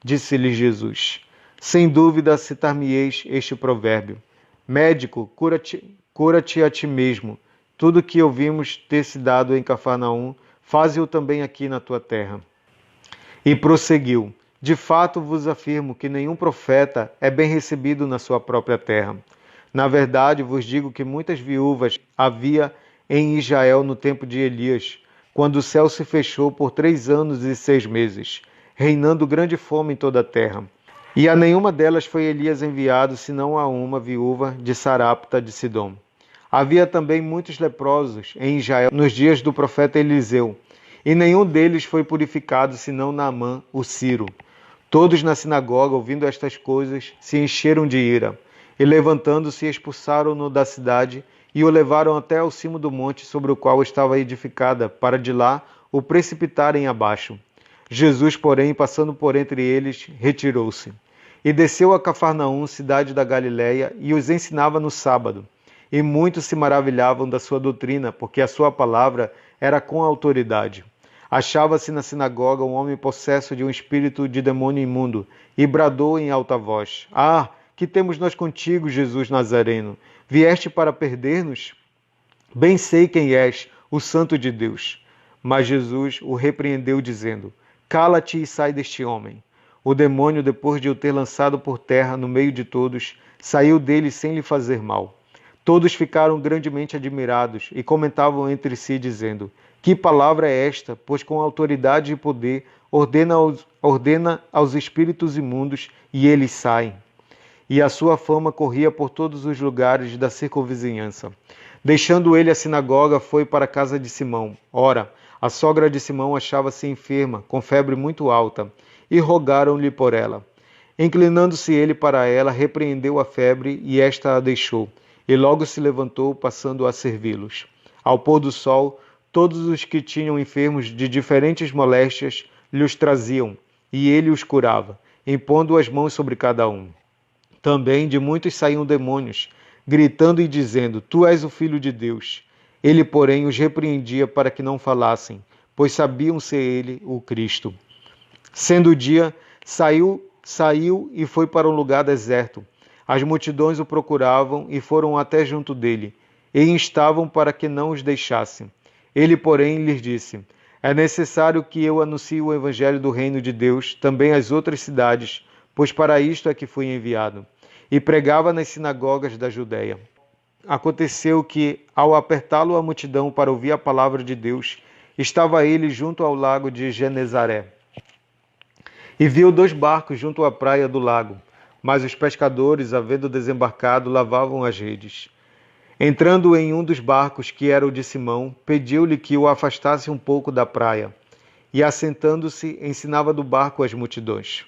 Disse-lhe Jesus: Sem dúvida citar-me-eis este provérbio: Médico, cura-te a ti mesmo. Tudo que ouvimos ter se dado em Cafarnaum, faze-o também aqui na tua terra. E prosseguiu: De fato vos afirmo que nenhum profeta é bem recebido na sua própria terra. Na verdade vos digo que muitas viúvas havia em Israel no tempo de Elias, quando o céu se fechou por 3 anos e 6 meses, reinando grande fome em toda a terra. E a nenhuma delas foi Elias enviado, senão a uma viúva de Sarapta de Sidom. Havia também muitos leprosos em Israel nos dias do profeta Eliseu, e nenhum deles foi purificado, senão Naamã, o Ciro. Todos na sinagoga, ouvindo estas coisas, se encheram de ira, e levantando-se, expulsaram-no da cidade, e o levaram até ao cimo do monte sobre o qual estava edificada, para de lá o precipitarem abaixo. Jesus, porém, passando por entre eles, retirou-se. E desceu a Cafarnaum, cidade da Galiléia, e os ensinava no sábado. E muitos se maravilhavam da sua doutrina, porque a sua palavra era com autoridade. Achava-se na sinagoga um homem possesso de um espírito de demônio imundo, e bradou em alta voz: Ah, que temos nós contigo, Jesus Nazareno? Vieste para perder-nos? Bem sei quem és, o Santo de Deus. Mas Jesus o repreendeu, dizendo: Cala-te e sai deste homem. O demônio, depois de o ter lançado por terra no meio de todos, saiu dele sem lhe fazer mal. Todos ficaram grandemente admirados e comentavam entre si, dizendo: Que palavra é esta? Pois com autoridade e poder ordena aos espíritos imundos e eles saem. E a sua fama corria por todos os lugares da circunvizinhança. Deixando ele a sinagoga, foi para a casa de Simão. Ora, a sogra de Simão achava-se enferma, com febre muito alta, e rogaram-lhe por ela. Inclinando-se ele para ela, repreendeu a febre, e esta a deixou, e logo se levantou, passando a servi-los. Ao pôr do sol, todos os que tinham enfermos de diferentes moléstias lhes traziam, e ele os curava, impondo as mãos sobre cada um. Também de muitos saíam demônios, gritando e dizendo: Tu és o Filho de Deus. Ele, porém, os repreendia para que não falassem, pois sabiam ser ele o Cristo. Sendo o dia, saiu e foi para um lugar deserto. As multidões o procuravam e foram até junto dele, e instavam para que não os deixassem. Ele, porém, lhes disse: É necessário que eu anuncie o evangelho do reino de Deus também às outras cidades, pois para isto é que fui enviado. E pregava nas sinagogas da Judéia. Aconteceu que, ao apertá-lo a multidão para ouvir a palavra de Deus, estava ele junto ao lago de Genezaré. E viu 2 barcos junto à praia do lago, mas os pescadores, havendo desembarcado, lavavam as redes. Entrando em um dos barcos, que era o de Simão, pediu-lhe que o afastasse um pouco da praia, e assentando-se, ensinava do barco as multidões.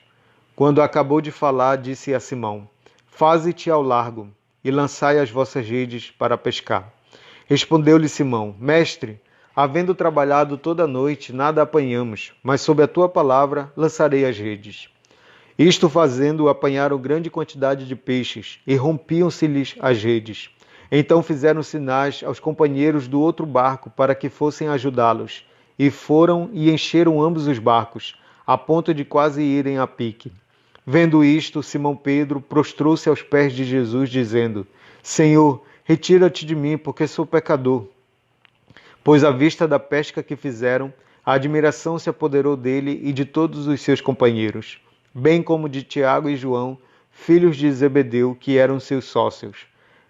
Quando acabou de falar, disse a Simão: Faze-te ao largo, e lançai as vossas redes para pescar. Respondeu-lhe Simão: Mestre, havendo trabalhado toda a noite, nada apanhamos, mas sob a tua palavra lançarei as redes. Isto fazendo, apanharam grande quantidade de peixes, e rompiam-se-lhes as redes. Então fizeram sinais aos companheiros do outro barco para que fossem ajudá-los, e foram e encheram ambos os barcos, a ponto de quase irem a pique. Vendo isto, Simão Pedro prostrou-se aos pés de Jesus, dizendo: Senhor, retira-te de mim, porque sou pecador. Pois à vista da pesca que fizeram, a admiração se apoderou dele e de todos os seus companheiros, bem como de Tiago e João, filhos de Zebedeu, que eram seus sócios.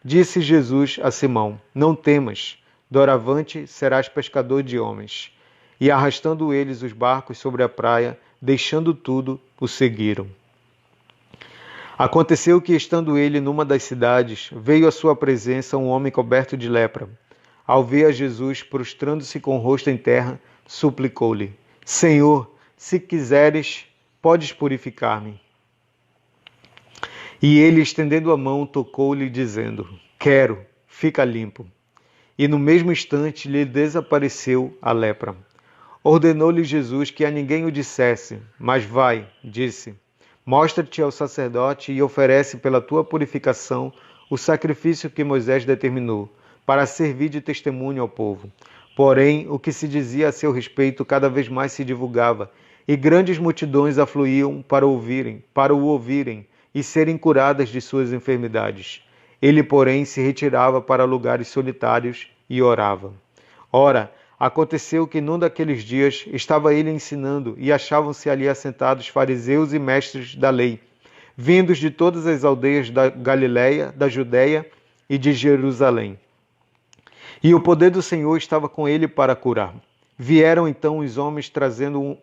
Disse Jesus a Simão: Não temas, doravante serás pescador de homens. E arrastando eles os barcos sobre a praia, deixando tudo, o seguiram. Aconteceu que, estando ele numa das cidades, veio à sua presença um homem coberto de lepra. Ao ver a Jesus, prostrando-se com o rosto em terra, suplicou-lhe: Senhor, se quiseres, podes purificar-me. E ele, estendendo a mão, tocou-lhe, dizendo: Quero, fica limpo. E no mesmo instante lhe desapareceu a lepra. Ordenou-lhe Jesus que a ninguém o dissesse, mas vai, disse, mostra-te ao sacerdote e oferece pela tua purificação o sacrifício que Moisés determinou, para servir de testemunho ao povo. Porém, o que se dizia a seu respeito cada vez mais se divulgava, e grandes multidões afluíam para o ouvirem e serem curadas de suas enfermidades. Ele, porém, se retirava para lugares solitários e orava. Ora, aconteceu que num daqueles dias estava ele ensinando e achavam-se ali assentados fariseus e mestres da lei, vindos de todas as aldeias da Galiléia, da Judéia e de Jerusalém. E o poder do Senhor estava com ele para curar. Vieram então os homens trazendo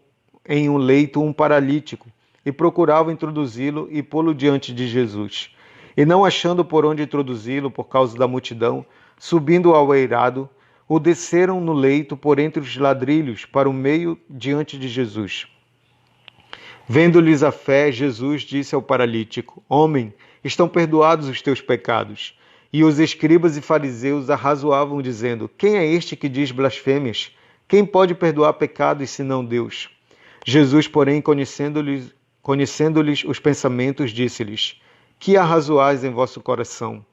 em um leito um paralítico e procuravam introduzi-lo e pô-lo diante de Jesus. E não achando por onde introduzi-lo por causa da multidão, subindo ao eirado, o desceram no leito por entre os ladrilhos para o meio diante de Jesus. Vendo-lhes a fé, Jesus disse ao paralítico: Homem, estão perdoados os teus pecados. E os escribas e fariseus arrazoavam, dizendo: Quem é este que diz blasfêmias? Quem pode perdoar pecados senão Deus? Jesus, porém, conhecendo-lhes os pensamentos, disse-lhes: Que arrazoais em vosso coração?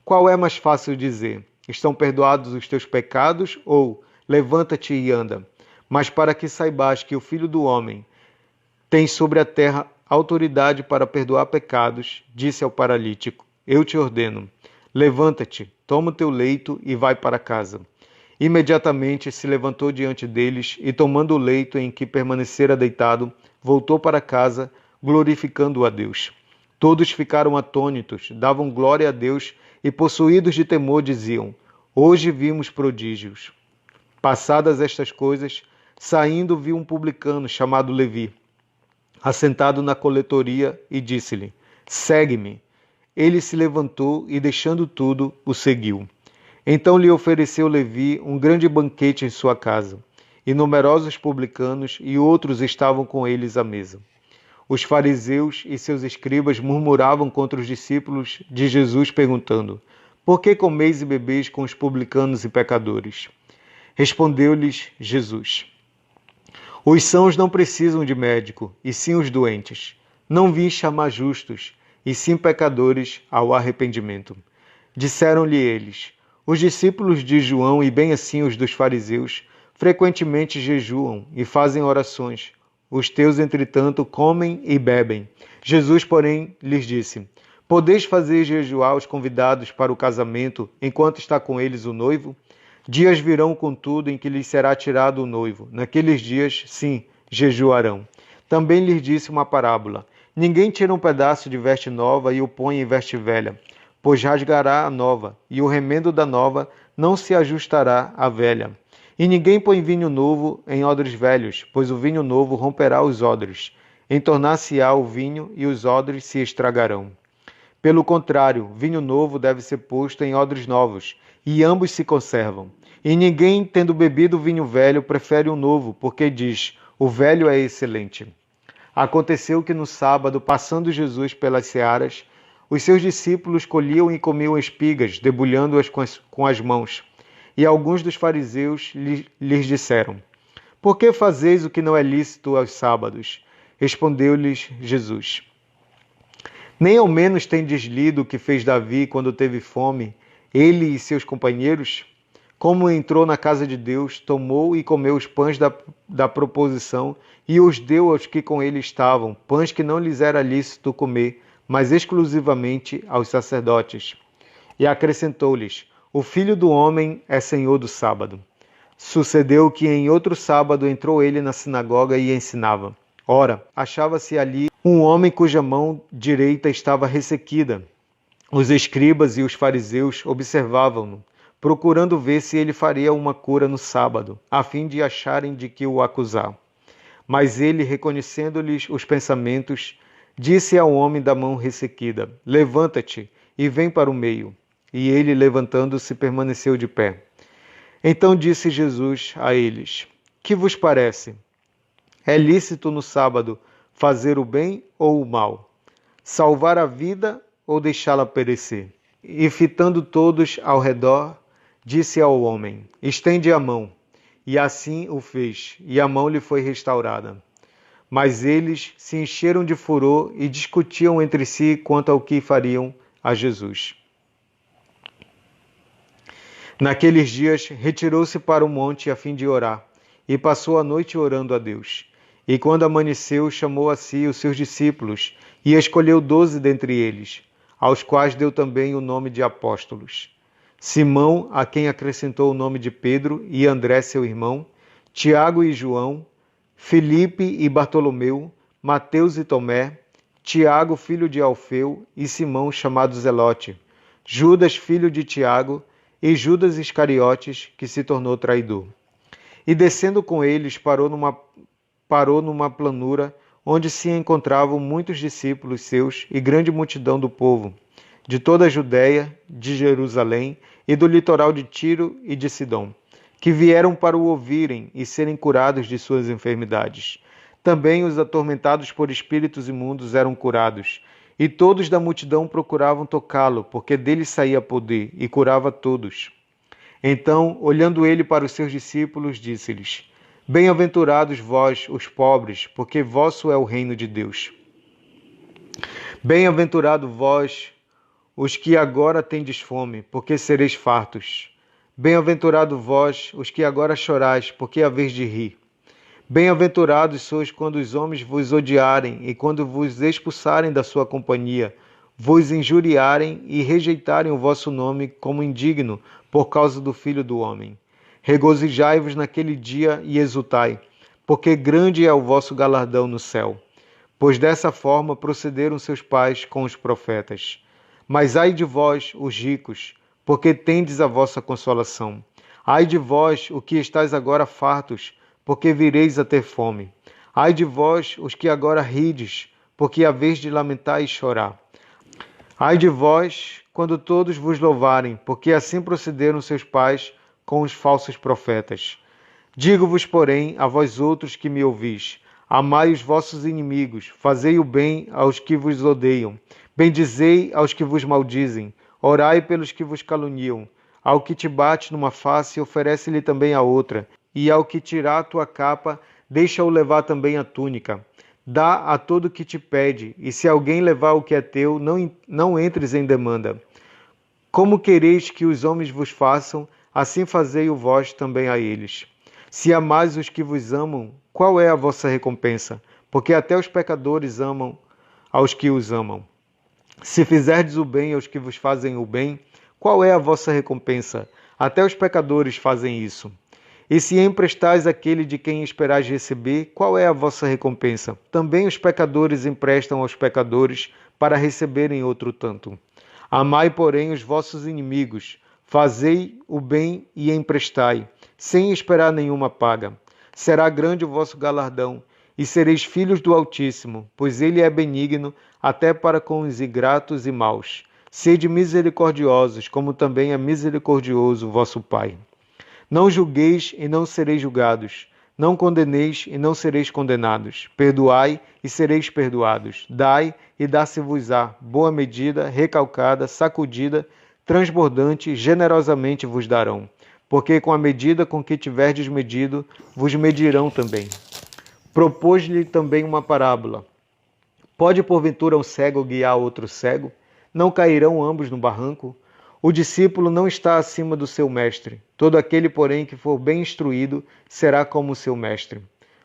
Qual é mais fácil dizer: Estão perdoados os teus pecados? Ou, levanta-te e anda. Mas para que saibais que o Filho do Homem tem sobre a terra autoridade para perdoar pecados, disse ao paralítico: Eu te ordeno, levanta-te, toma o teu leito e vai para casa. Imediatamente se levantou diante deles e, tomando o leito em que permanecera deitado, voltou para casa, glorificando a Deus. Todos ficaram atônitos, davam glória a Deus e, possuídos de temor, diziam: Hoje vimos prodígios. Passadas estas coisas, saindo, viu um publicano chamado Levi, assentado na coletoria, e disse-lhe: Segue-me. Ele se levantou e, deixando tudo, o seguiu. Então lhe ofereceu Levi um grande banquete em sua casa, e numerosos publicanos e outros estavam com eles à mesa. Os fariseus e seus escribas murmuravam contra os discípulos de Jesus, perguntando: Por que comeis e bebeis com os publicanos e pecadores? Respondeu-lhes Jesus: Os sãos não precisam de médico, e sim os doentes. Não vim chamar justos, e sim pecadores ao arrependimento. Disseram-lhe eles: Os discípulos de João, e bem assim os dos fariseus, frequentemente jejuam e fazem orações. Os teus, entretanto, comem e bebem. Jesus, porém, lhes disse: Podeis fazer jejuar os convidados para o casamento, enquanto está com eles o noivo? Dias virão, contudo, em que lhes será tirado o noivo. Naqueles dias, sim, jejuarão. Também lhes disse uma parábola: Ninguém tira um pedaço de veste nova e o põe em veste velha, pois rasgará a nova, e o remendo da nova não se ajustará à velha. E ninguém põe vinho novo em odres velhos, pois o vinho novo romperá os odres. Entornar-se-á o vinho e os odres se estragarão. Pelo contrário, vinho novo deve ser posto em odres novos, e ambos se conservam. E ninguém, tendo bebido vinho velho, prefere o novo, porque diz: o velho é excelente. Aconteceu que no sábado, passando Jesus pelas searas, os seus discípulos colhiam e comiam espigas, debulhando-as com as mãos. E alguns dos fariseus lhes disseram: Por que fazeis o que não é lícito aos sábados? Respondeu-lhes Jesus: Nem ao menos tendes lido o que fez Davi quando teve fome, ele e seus companheiros? Como entrou na casa de Deus, tomou e comeu os pães da proposição e os deu aos que com ele estavam, pães que não lhes era lícito comer, mas exclusivamente aos sacerdotes. E acrescentou-lhes: O Filho do Homem é Senhor do sábado. Sucedeu que em outro sábado entrou ele na sinagoga e ensinava. Ora, achava-se ali um homem cuja mão direita estava ressequida. Os escribas e os fariseus observavam-no, procurando ver se ele faria uma cura no sábado, a fim de acharem de que o acusar. Mas ele, reconhecendo-lhes os pensamentos, disse ao homem da mão ressequida: Levanta-te e vem para o meio. E ele, levantando-se, permaneceu de pé. Então disse Jesus a eles: Que vos parece? É lícito no sábado fazer o bem ou o mal? Salvar a vida ou deixá-la perecer? E fitando todos ao redor, disse ao homem: Estende a mão. E assim o fez, e a mão lhe foi restaurada. Mas eles se encheram de furor e discutiam entre si quanto ao que fariam a Jesus. Naqueles dias, retirou-se para o monte a fim de orar, e passou a noite orando a Deus. E quando amanheceu, chamou a si os seus discípulos, e escolheu 12 dentre eles, aos quais deu também o nome de apóstolos. Simão, a quem acrescentou o nome de Pedro, e André, seu irmão, Tiago e João, Filipe e Bartolomeu, Mateus e Tomé, Tiago, filho de Alfeu, e Simão, chamado Zelote, Judas, filho de Tiago, e Judas Iscariotes, que se tornou traidor. E descendo com eles, parou numa planura, onde se encontravam muitos discípulos seus e grande multidão do povo, de toda a Judéia, de Jerusalém e do litoral de Tiro e de Sidom, que vieram para o ouvirem e serem curados de suas enfermidades. Também os atormentados por espíritos imundos eram curados, e todos da multidão procuravam tocá-lo, porque dele saía poder, e curava todos. Então, olhando ele para os seus discípulos, disse-lhes: Bem-aventurados vós, os pobres, porque vosso é o reino de Deus. Bem-aventurado vós, os que agora tendes fome, porque sereis fartos. Bem-aventurado vós, os que agora chorais, porque haveis de rir. Bem-aventurados sois quando os homens vos odiarem e quando vos expulsarem da sua companhia, vos injuriarem e rejeitarem o vosso nome como indigno por causa do Filho do Homem. Regozijai-vos naquele dia e exultai, porque grande é o vosso galardão no céu. Pois dessa forma procederam seus pais com os profetas. Mas ai de vós, os ricos, porque tendes a vossa consolação. Ai de vós, o que estáis agora fartos, porque vireis a ter fome. Ai de vós, os que agora rides, porque haveis de lamentar e chorar. Ai de vós, quando todos vos louvarem, porque assim procederam seus pais com os falsos profetas. Digo-vos, porém, a vós outros que me ouvis, amai os vossos inimigos, fazei o bem aos que vos odeiam, bendizei aos que vos maldizem, orai pelos que vos caluniam. Ao que te bate numa face, oferece-lhe também a outra, e ao que tirar a tua capa, deixa-o levar também a túnica. Dá a todo o que te pede, e se alguém levar o que é teu, não entres em demanda. Como quereis que os homens vos façam, assim fazei-o vós também a eles. Se amais os que vos amam, qual é a vossa recompensa? Porque até os pecadores amam aos que os amam. Se fizerdes o bem aos que vos fazem o bem, qual é a vossa recompensa? Até os pecadores fazem isso. E se emprestais àquele de quem esperais receber, qual é a vossa recompensa? Também os pecadores emprestam aos pecadores para receberem outro tanto. Amai, porém, os vossos inimigos, fazei o bem e emprestai, sem esperar nenhuma paga. Será grande o vosso galardão, e sereis filhos do Altíssimo, pois ele é benigno até para com os ingratos e maus. Sede misericordiosos, como também é misericordioso o vosso Pai. Não julgueis e não sereis julgados. Não condeneis e não sereis condenados. Perdoai e sereis perdoados. Dai e dá-se-vos-á. Boa medida, recalcada, sacudida, transbordante, generosamente vos darão. Porque com a medida com que tiverdes medido, vos medirão também. Propôs-lhe também uma parábola. Pode porventura um cego guiar outro cego? Não cairão ambos no barranco? O discípulo não está acima do seu mestre. Todo aquele, porém, que for bem instruído, será como o seu mestre.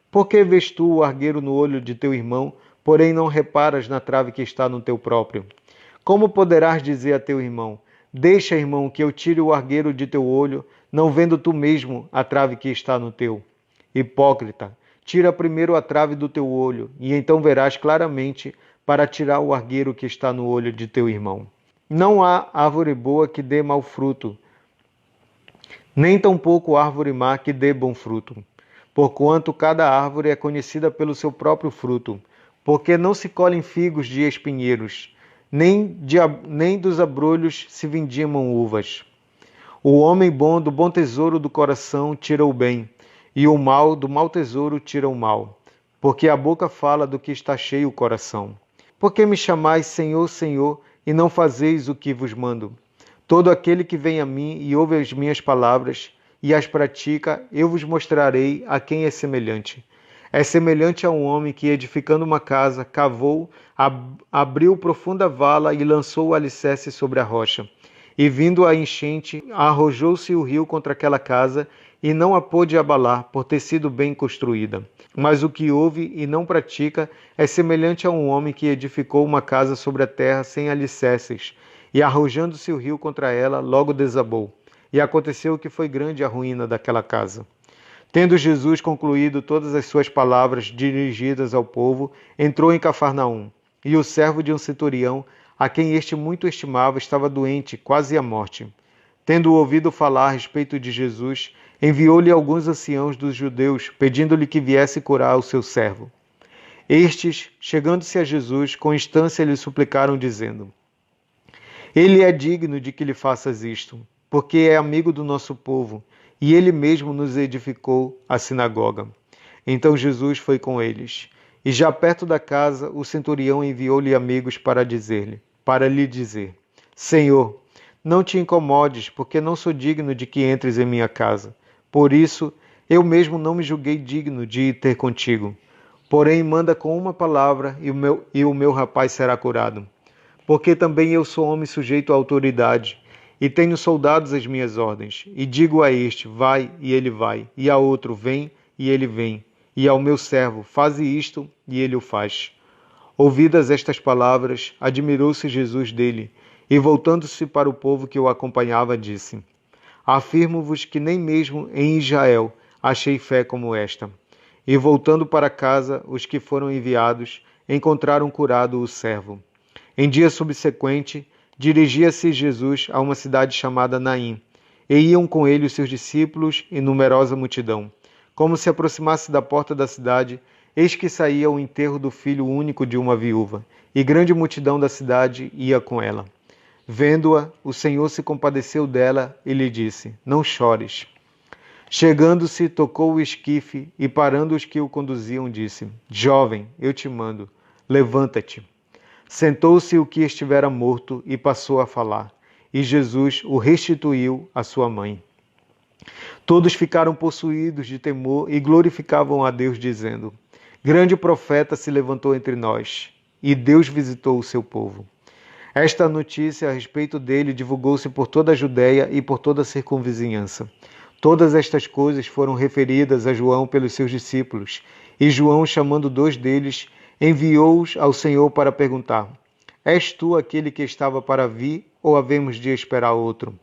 Por que vês tu o argueiro no olho de teu irmão, porém não reparas na trave que está no teu próprio? Como poderás dizer a teu irmão: Deixa, irmão, que eu tire o argueiro de teu olho, não vendo tu mesmo a trave que está no teu? Hipócrita, tira primeiro a trave do teu olho, e então verás claramente para tirar o argueiro que está no olho de teu irmão. Não há árvore boa que dê mau fruto, nem tampouco árvore má que dê bom fruto. Porquanto cada árvore é conhecida pelo seu próprio fruto, porque não se colhem figos de espinheiros, nem dos abrolhos se vindimam uvas. O homem bom do bom tesouro do coração tira o bem, e o mal do mau tesouro tira o mal, porque a boca fala do que está cheio o coração. Por que me chamais Senhor, Senhor, e não fazeis o que vos mando? Todo aquele que vem a mim e ouve as minhas palavras e as pratica, eu vos mostrarei a quem é semelhante. É semelhante a um homem que, edificando uma casa, cavou, abriu profunda vala e lançou o alicerce sobre a rocha. E vindo a enchente, arrojou-se o rio contra aquela casa, e não a pôde abalar, por ter sido bem construída. Mas o que ouve e não pratica é semelhante a um homem que edificou uma casa sobre a terra sem alicerces, e arrojando-se o rio contra ela, logo desabou. E aconteceu que foi grande a ruína daquela casa. Tendo Jesus concluído todas as suas palavras dirigidas ao povo, entrou em Cafarnaum, e o servo de um centurião, a quem este muito estimava, estava doente, quase à morte. Tendo ouvido falar a respeito de Jesus, enviou-lhe alguns anciãos dos judeus, pedindo-lhe que viesse curar o seu servo. Estes, chegando-se a Jesus, com instância lhe suplicaram, dizendo: Ele é digno de que lhe faças isto, porque é amigo do nosso povo, e ele mesmo nos edificou a sinagoga. Então Jesus foi com eles. E já perto da casa, o centurião enviou-lhe amigos para lhe dizer: Senhor, não te incomodes, porque não sou digno de que entres em minha casa. Por isso, eu mesmo não me julguei digno de ir ter contigo. Porém, manda com uma palavra e o meu rapaz será curado. Porque também eu sou homem sujeito à autoridade, e tenho soldados às minhas ordens. E digo a este, vai, e ele vai. E a outro, vem, e ele vem. E ao meu servo, faze isto, e ele o faz. Ouvidas estas palavras, admirou-se Jesus dele, e voltando-se para o povo que o acompanhava, disse: Afirmo-vos que nem mesmo em Israel achei fé como esta. E voltando para casa, os que foram enviados encontraram curado o servo. Em dia subsequente, dirigia-se Jesus a uma cidade chamada Naim, e iam com ele os seus discípulos e numerosa multidão. Como se aproximasse da porta da cidade, eis que saía o enterro do filho único de uma viúva, e grande multidão da cidade ia com ela. Vendo-a, o Senhor se compadeceu dela e lhe disse: Não chores. Chegando-se, tocou o esquife e, parando os que o conduziam, disse: Jovem, eu te mando, levanta-te. Sentou-se o que estivera morto e passou a falar, e Jesus o restituiu à sua mãe. Todos ficaram possuídos de temor e glorificavam a Deus, dizendo: Grande profeta se levantou entre nós, e Deus visitou o seu povo. Esta notícia a respeito dele divulgou-se por toda a Judéia e por toda a circunvizinhança. Todas estas coisas foram referidas a João pelos seus discípulos, e João, chamando 2 deles, enviou-os ao Senhor para perguntar: És tu aquele que estava para vir, ou havemos de esperar outro?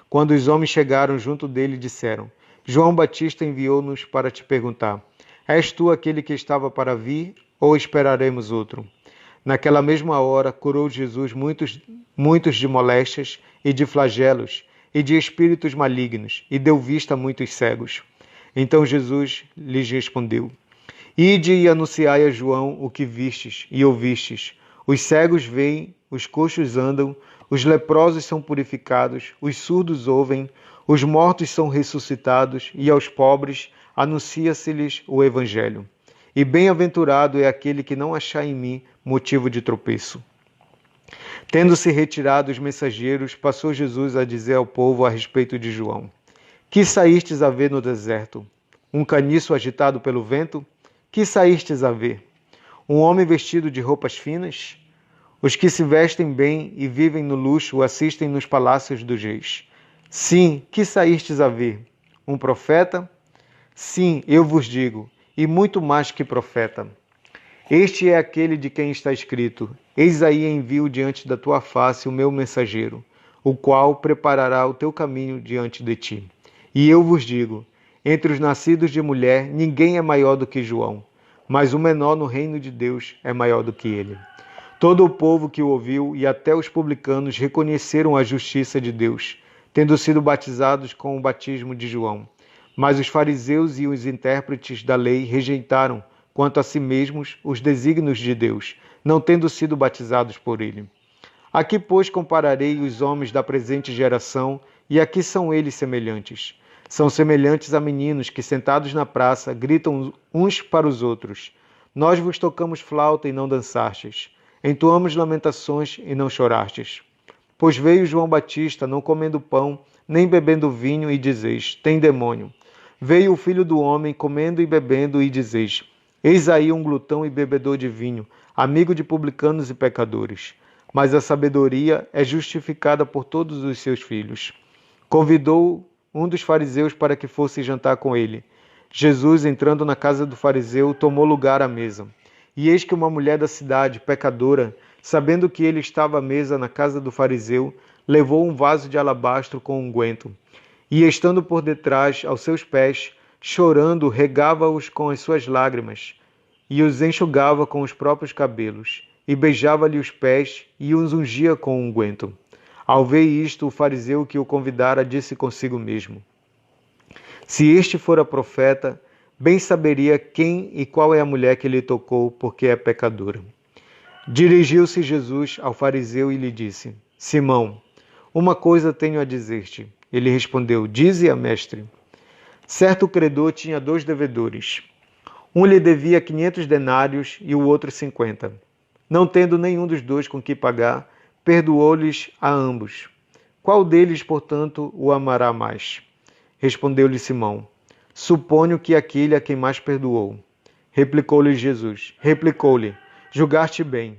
Quando os homens chegaram junto dele, disseram: João Batista enviou-nos para te perguntar: És tu aquele que estava para vir, ou esperaremos outro? Naquela mesma hora, curou Jesus muitos de moléstias e de flagelos, e de espíritos malignos, e deu vista a muitos cegos. Então Jesus lhes respondeu: Ide e anunciai a João o que vistes e ouvistes. Os cegos veem, os coxos andam, os leprosos são purificados, os surdos ouvem, os mortos são ressuscitados, e aos pobres anuncia-se-lhes o Evangelho. E bem-aventurado é aquele que não achar em mim motivo de tropeço. Tendo-se retirado os mensageiros, passou Jesus a dizer ao povo a respeito de João: Que saístes a ver no deserto? Um caniço agitado pelo vento? Que saístes a ver? Um homem vestido de roupas finas? Os que se vestem bem e vivem no luxo assistem nos palácios dos reis. Sim, que saístes a ver? Um profeta? Sim, eu vos digo, e muito mais que profeta. Este é aquele de quem está escrito: Eis aí envio diante da tua face o meu mensageiro, o qual preparará o teu caminho diante de ti. E eu vos digo, entre os nascidos de mulher, ninguém é maior do que João, mas o menor no reino de Deus é maior do que ele. Todo o povo que o ouviu e até os publicanos reconheceram a justiça de Deus, tendo sido batizados com o batismo de João. Mas os fariseus e os intérpretes da lei rejeitaram, quanto a si mesmos, os desígnios de Deus, não tendo sido batizados por ele. Aqui, pois, compararei os homens da presente geração, e a que são eles semelhantes? São semelhantes a meninos que, sentados na praça, gritam uns para os outros: Nós vos tocamos flauta e não dançastes. Entoamos lamentações e não chorastes. Pois veio João Batista, não comendo pão, nem bebendo vinho, e dizeis: Tem demônio. Veio o Filho do Homem, comendo e bebendo, e dizeis: Eis aí um glutão e bebedor de vinho, amigo de publicanos e pecadores. Mas a sabedoria é justificada por todos os seus filhos. Convidou um dos fariseus para que fosse jantar com ele. Jesus, entrando na casa do fariseu, tomou lugar à mesa. E eis que uma mulher da cidade, pecadora, sabendo que ele estava à mesa na casa do fariseu, levou um vaso de alabastro com unguento. E, estando por detrás, aos seus pés, chorando, regava-os com as suas lágrimas, e os enxugava com os próprios cabelos, e beijava-lhe os pés, e os ungia com unguento. Ao ver isto, o fariseu que o convidara disse consigo mesmo: Se este fora profeta, bem saberia quem e qual é a mulher que lhe tocou, porque é pecadora. Dirigiu-se Jesus ao fariseu e lhe disse: Simão, uma coisa tenho a dizer-te. Ele respondeu: Dize-a, mestre. Certo credor tinha 2 devedores. Um lhe devia 500 denários e o outro 50. Não tendo nenhum dos 2 com que pagar, perdoou-lhes a ambos. Qual deles, portanto, o amará mais? Respondeu-lhe Simão: Suponho que aquele a quem mais perdoou. Replicou-lhe Jesus: Julgaste bem.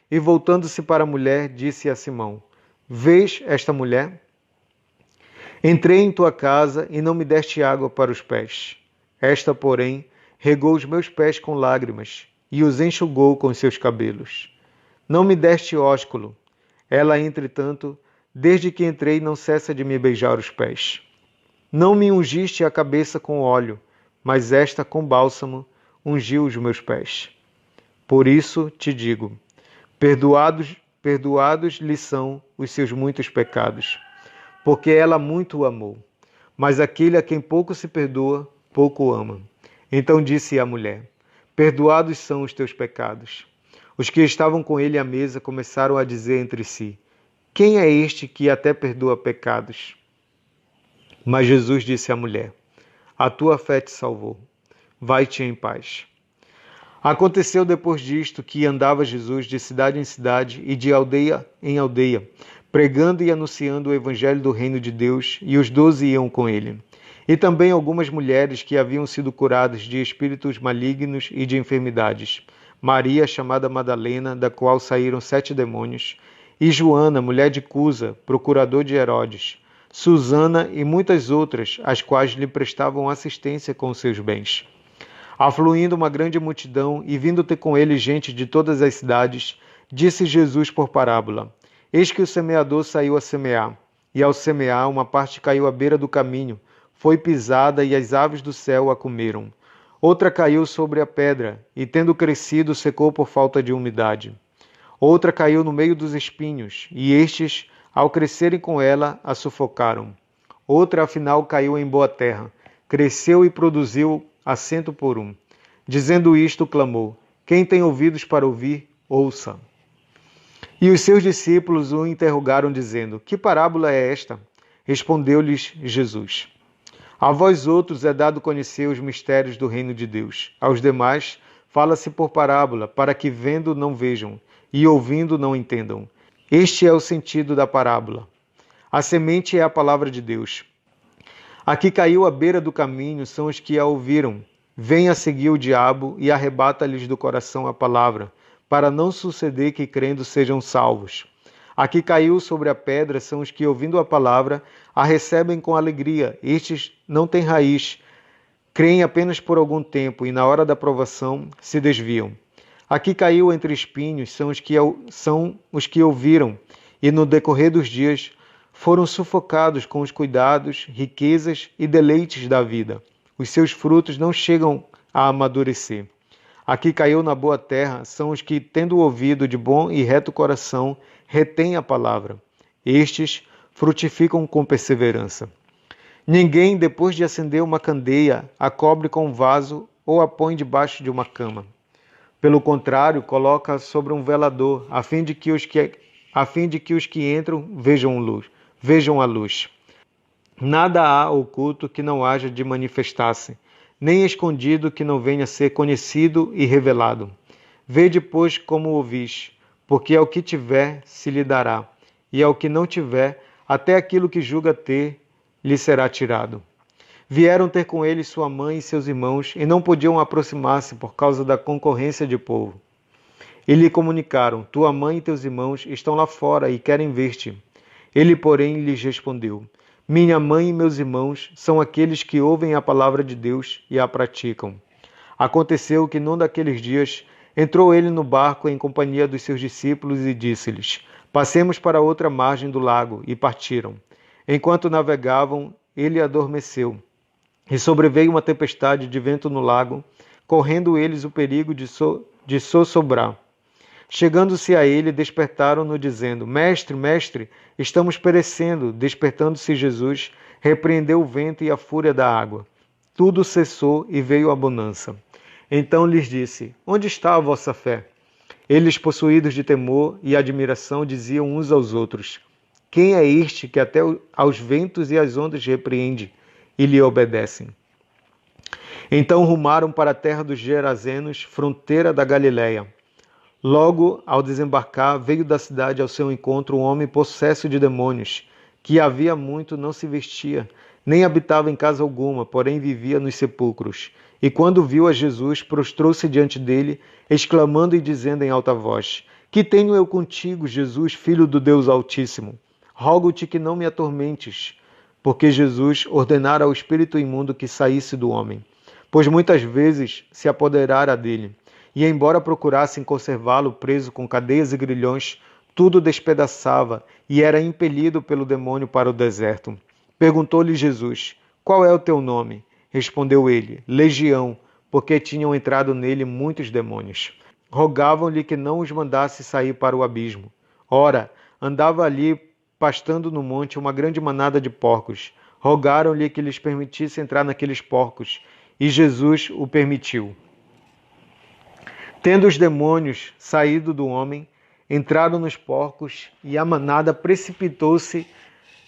E voltando-se para a mulher, disse a Simão: Vês esta mulher? Entrei em tua casa e não me deste água para os pés. Esta, porém, regou os meus pés com lágrimas e os enxugou com seus cabelos. Não me deste ósculo. Ela, entretanto, desde que entrei, não cessa de me beijar os pés. Não me ungiste a cabeça com óleo, mas esta com bálsamo ungiu os meus pés. Por isso te digo, perdoados lhe são os seus muitos pecados, porque ela muito o amou. Mas aquele a quem pouco se perdoa, pouco ama. Então disse a mulher: Perdoados são os teus pecados. Os que estavam com ele à mesa começaram a dizer entre si: Quem é este que até perdoa pecados? Mas Jesus disse à mulher: A tua fé te salvou. Vai-te em paz. Aconteceu depois disto que andava Jesus de cidade em cidade e de aldeia em aldeia, pregando e anunciando o evangelho do reino de Deus, e os 12 iam com ele. E também algumas mulheres que haviam sido curadas de espíritos malignos e de enfermidades. Maria, chamada Madalena, da qual saíram 7 demônios, e Joana, mulher de Cusa, procurador de Herodes, Susana e muitas outras, as quais lhe prestavam assistência com seus bens. Afluindo uma grande multidão e vindo ter com ele gente de todas as cidades, disse Jesus por parábola: Eis que o semeador saiu a semear, e ao semear uma parte caiu à beira do caminho, foi pisada e as aves do céu a comeram. Outra caiu sobre a pedra, e tendo crescido secou por falta de umidade. Outra caiu no meio dos espinhos, e estes, ao crescerem com ela, a sufocaram. Outra, afinal, caiu em boa terra, cresceu e produziu a 100 por 1. Dizendo isto, clamou: Quem tem ouvidos para ouvir, ouça. E os seus discípulos o interrogaram, dizendo: Que parábola é esta? Respondeu-lhes Jesus: A vós outros é dado conhecer os mistérios do reino de Deus. Aos demais, fala-se por parábola, para que vendo não vejam, e ouvindo não entendam. Este é o sentido da parábola. A semente é a palavra de Deus. A que caiu à beira do caminho são os que a ouviram. Vem a seguir o diabo e arrebata-lhes do coração a palavra, para não suceder que crendo sejam salvos. A que caiu sobre a pedra são os que, ouvindo a palavra, a recebem com alegria. Estes não têm raiz, creem apenas por algum tempo e, na hora da provação, se desviam. A que caiu entre espinhos são os que ouviram e, no decorrer dos dias, foram sufocados com os cuidados, riquezas e deleites da vida. Os seus frutos não chegam a amadurecer. A que caiu na boa terra são os que, tendo ouvido de bom e reto coração, retêm a palavra. Estes frutificam com perseverança. Ninguém, depois de acender uma candeia, a cobre com um vaso ou a põe debaixo de uma cama. Pelo contrário, coloca sobre um velador, a fim de que os que entram vejam a luz. Nada há oculto que não haja de manifestar-se, nem escondido que não venha a ser conhecido e revelado. Vede, pois, como ouvis, porque ao que tiver se lhe dará, e ao que não tiver, até aquilo que julga ter, lhe será tirado. Vieram ter com ele sua mãe e seus irmãos, e não podiam aproximar-se por causa da concorrência de povo. E lhe comunicaram: tua mãe e teus irmãos estão lá fora e querem ver-te. Ele, porém, lhes respondeu: minha mãe e meus irmãos são aqueles que ouvem a palavra de Deus e a praticam. Aconteceu que num daqueles dias entrou ele no barco em companhia dos seus discípulos e disse-lhes: passemos para outra margem do lago, e partiram. Enquanto navegavam, ele adormeceu. E sobreveio uma tempestade de vento no lago, correndo eles o perigo de sossobrar. Chegando-se a ele, despertaram-no, dizendo: mestre, mestre, estamos perecendo. Despertando-se Jesus, repreendeu o vento e a fúria da água. Tudo cessou e veio a bonança. Então lhes disse: onde está a vossa fé? Eles, possuídos de temor e admiração, diziam uns aos outros: quem é este que até aos ventos e às ondas repreende e lhe obedecem? Então rumaram para a terra dos Gerazenos, fronteira da Galileia. Logo, ao desembarcar, veio da cidade ao seu encontro um homem possesso de demônios, que havia muito não se vestia, nem habitava em casa alguma, porém vivia nos sepulcros. E quando viu a Jesus, prostrou-se diante dele, exclamando e dizendo em alta voz: que tenho eu contigo, Jesus, Filho do Deus Altíssimo? Rogo-te que não me atormentes. Porque Jesus ordenara ao espírito imundo que saísse do homem, pois muitas vezes se apoderara dele. E embora procurassem conservá-lo preso com cadeias e grilhões, tudo despedaçava e era impelido pelo demônio para o deserto. Perguntou-lhe Jesus: qual é o teu nome? Respondeu ele: Legião, porque tinham entrado nele muitos demônios. Rogavam-lhe que não os mandasse sair para o abismo. Ora, andava ali pastando no monte uma grande manada de porcos. Rogaram-lhe que lhes permitisse entrar naqueles porcos, e Jesus o permitiu. Tendo os demônios saído do homem, entraram nos porcos, e a manada precipitou-se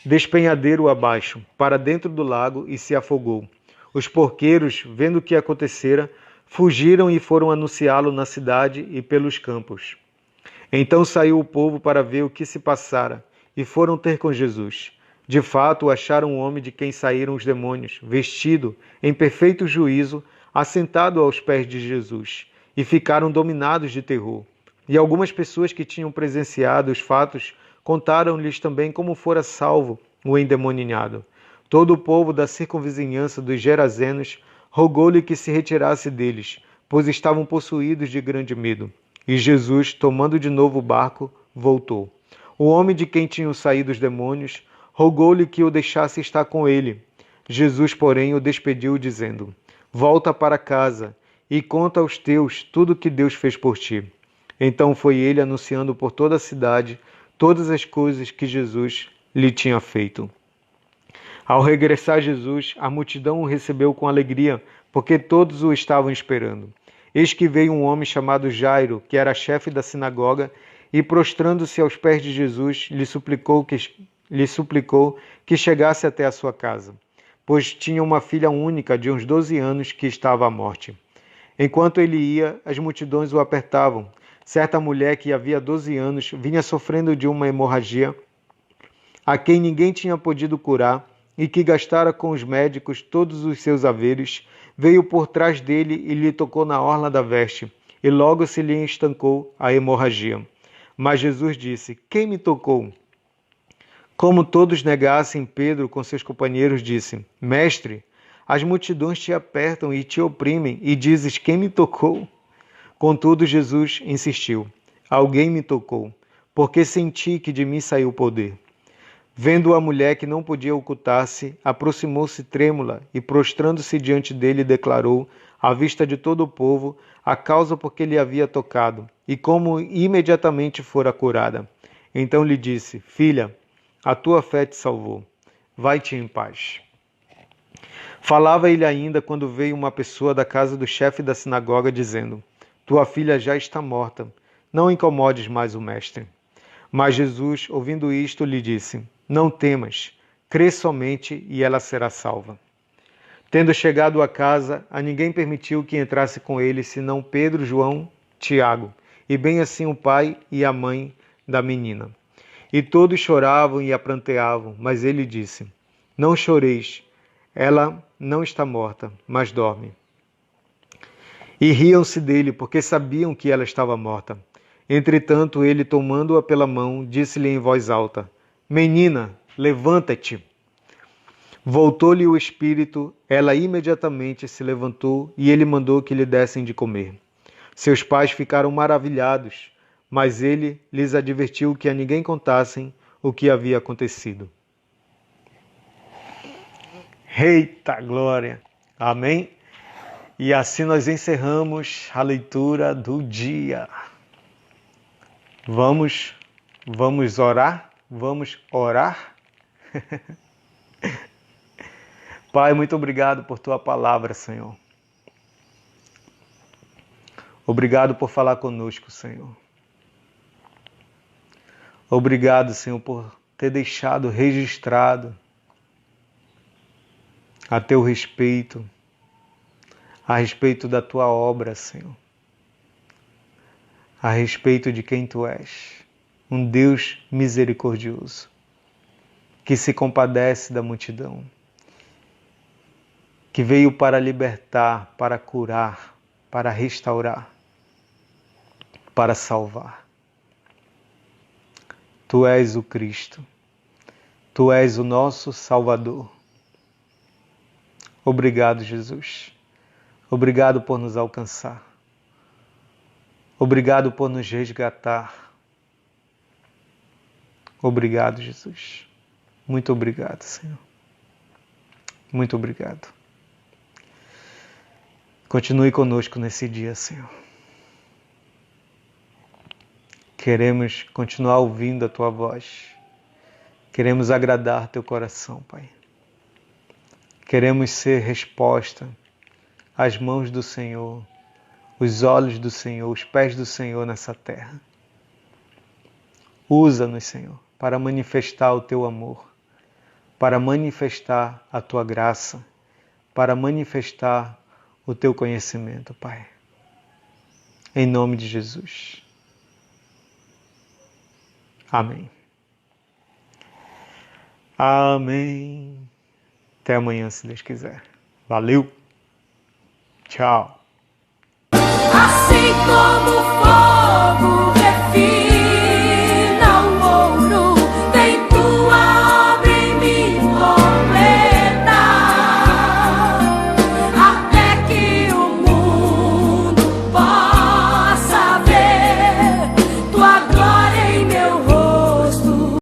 despenhadeiro abaixo, para dentro do lago, e se afogou. Os porqueiros, vendo o que acontecera, fugiram e foram anunciá-lo na cidade e pelos campos. Então saiu o povo para ver o que se passara, e foram ter com Jesus. De fato, acharam um homem de quem saíram os demônios, vestido em perfeito juízo, assentado aos pés de Jesus, e ficaram dominados de terror. E algumas pessoas que tinham presenciado os fatos contaram-lhes também como fora salvo o endemoniado. Todo o povo da circunvizinhança dos Gerazenos rogou-lhe que se retirasse deles, pois estavam possuídos de grande medo. E Jesus, tomando de novo o barco, voltou. O homem de quem tinham saído os demônios rogou-lhe que o deixasse estar com ele. Jesus, porém, o despediu, dizendo: volta para casa e conta aos teus tudo o que Deus fez por ti. Então foi ele anunciando por toda a cidade todas as coisas que Jesus lhe tinha feito. Ao regressar Jesus, a multidão o recebeu com alegria, porque todos o estavam esperando. Eis que veio um homem chamado Jairo, que era chefe da sinagoga, e prostrando-se aos pés de Jesus, lhe suplicou que chegasse até a sua casa, pois tinha uma filha única de uns 12 anos que estava à morte. Enquanto ele ia, as multidões o apertavam. Certa mulher que havia 12 anos vinha sofrendo de uma hemorragia, a quem ninguém tinha podido curar, e que gastara com os médicos todos os seus haveres, veio por trás dele e lhe tocou na orla da veste, e logo se lhe estancou a hemorragia. Mas Jesus disse: quem me tocou? Como todos negassem, Pedro com seus companheiros disse: Mestre, as multidões te apertam e te oprimem, e dizes: quem me tocou? Contudo, Jesus insistiu: alguém me tocou, porque senti que de mim saiu o poder. Vendo a mulher que não podia ocultar-se, aproximou-se trêmula e, prostrando-se diante dele, declarou: à vista de todo o povo, a causa porque lhe havia tocado, e como imediatamente fora curada. Então lhe disse: Filha, a tua fé te salvou. Vai-te em paz. Falava ele ainda quando veio uma pessoa da casa do chefe da sinagoga, dizendo: Tua filha já está morta. Não incomodes mais o mestre. Mas Jesus, ouvindo isto, lhe disse: Não temas, crê somente e ela será salva. Tendo chegado a casa, a ninguém permitiu que entrasse com ele, senão Pedro, João, Tiago, e bem assim o pai e a mãe da menina. E todos choravam e a pranteavam, mas ele disse: Não choreis, ela não está morta, mas dorme. E riam-se dele, porque sabiam que ela estava morta. Entretanto, ele, tomando-a pela mão, disse-lhe em voz alta: Menina, levanta-te. Voltou-lhe o espírito, ela imediatamente se levantou e ele mandou que lhe dessem de comer. Seus pais ficaram maravilhados, mas ele lhes advertiu que a ninguém contassem o que havia acontecido. Eita glória! Amém? E assim nós encerramos a leitura do dia. Vamos orar? Vamos orar? Pai, muito obrigado por tua palavra, Senhor. Obrigado por falar conosco, Senhor. Obrigado, Senhor, por ter deixado registrado a teu respeito, a respeito da tua obra, Senhor. A respeito de quem tu és, um Deus misericordioso, que se compadece da multidão, que veio para libertar, para curar, para restaurar, para salvar. Tu és o Cristo, tu és o nosso Salvador. Obrigado, Jesus. Obrigado por nos alcançar. Obrigado por nos resgatar. Obrigado, Jesus. Muito obrigado, Senhor. Muito obrigado. Continue conosco nesse dia, Senhor. Queremos continuar ouvindo a tua voz. Queremos agradar teu coração, Pai. Queremos ser resposta às mãos do Senhor, os olhos do Senhor, os pés do Senhor nessa terra. Usa-nos, Senhor, para manifestar o teu amor, para manifestar a tua graça, para manifestar o teu conhecimento, Pai. Em nome de Jesus. Amém. Amém. Até amanhã, se Deus quiser. Valeu. Tchau. Assim como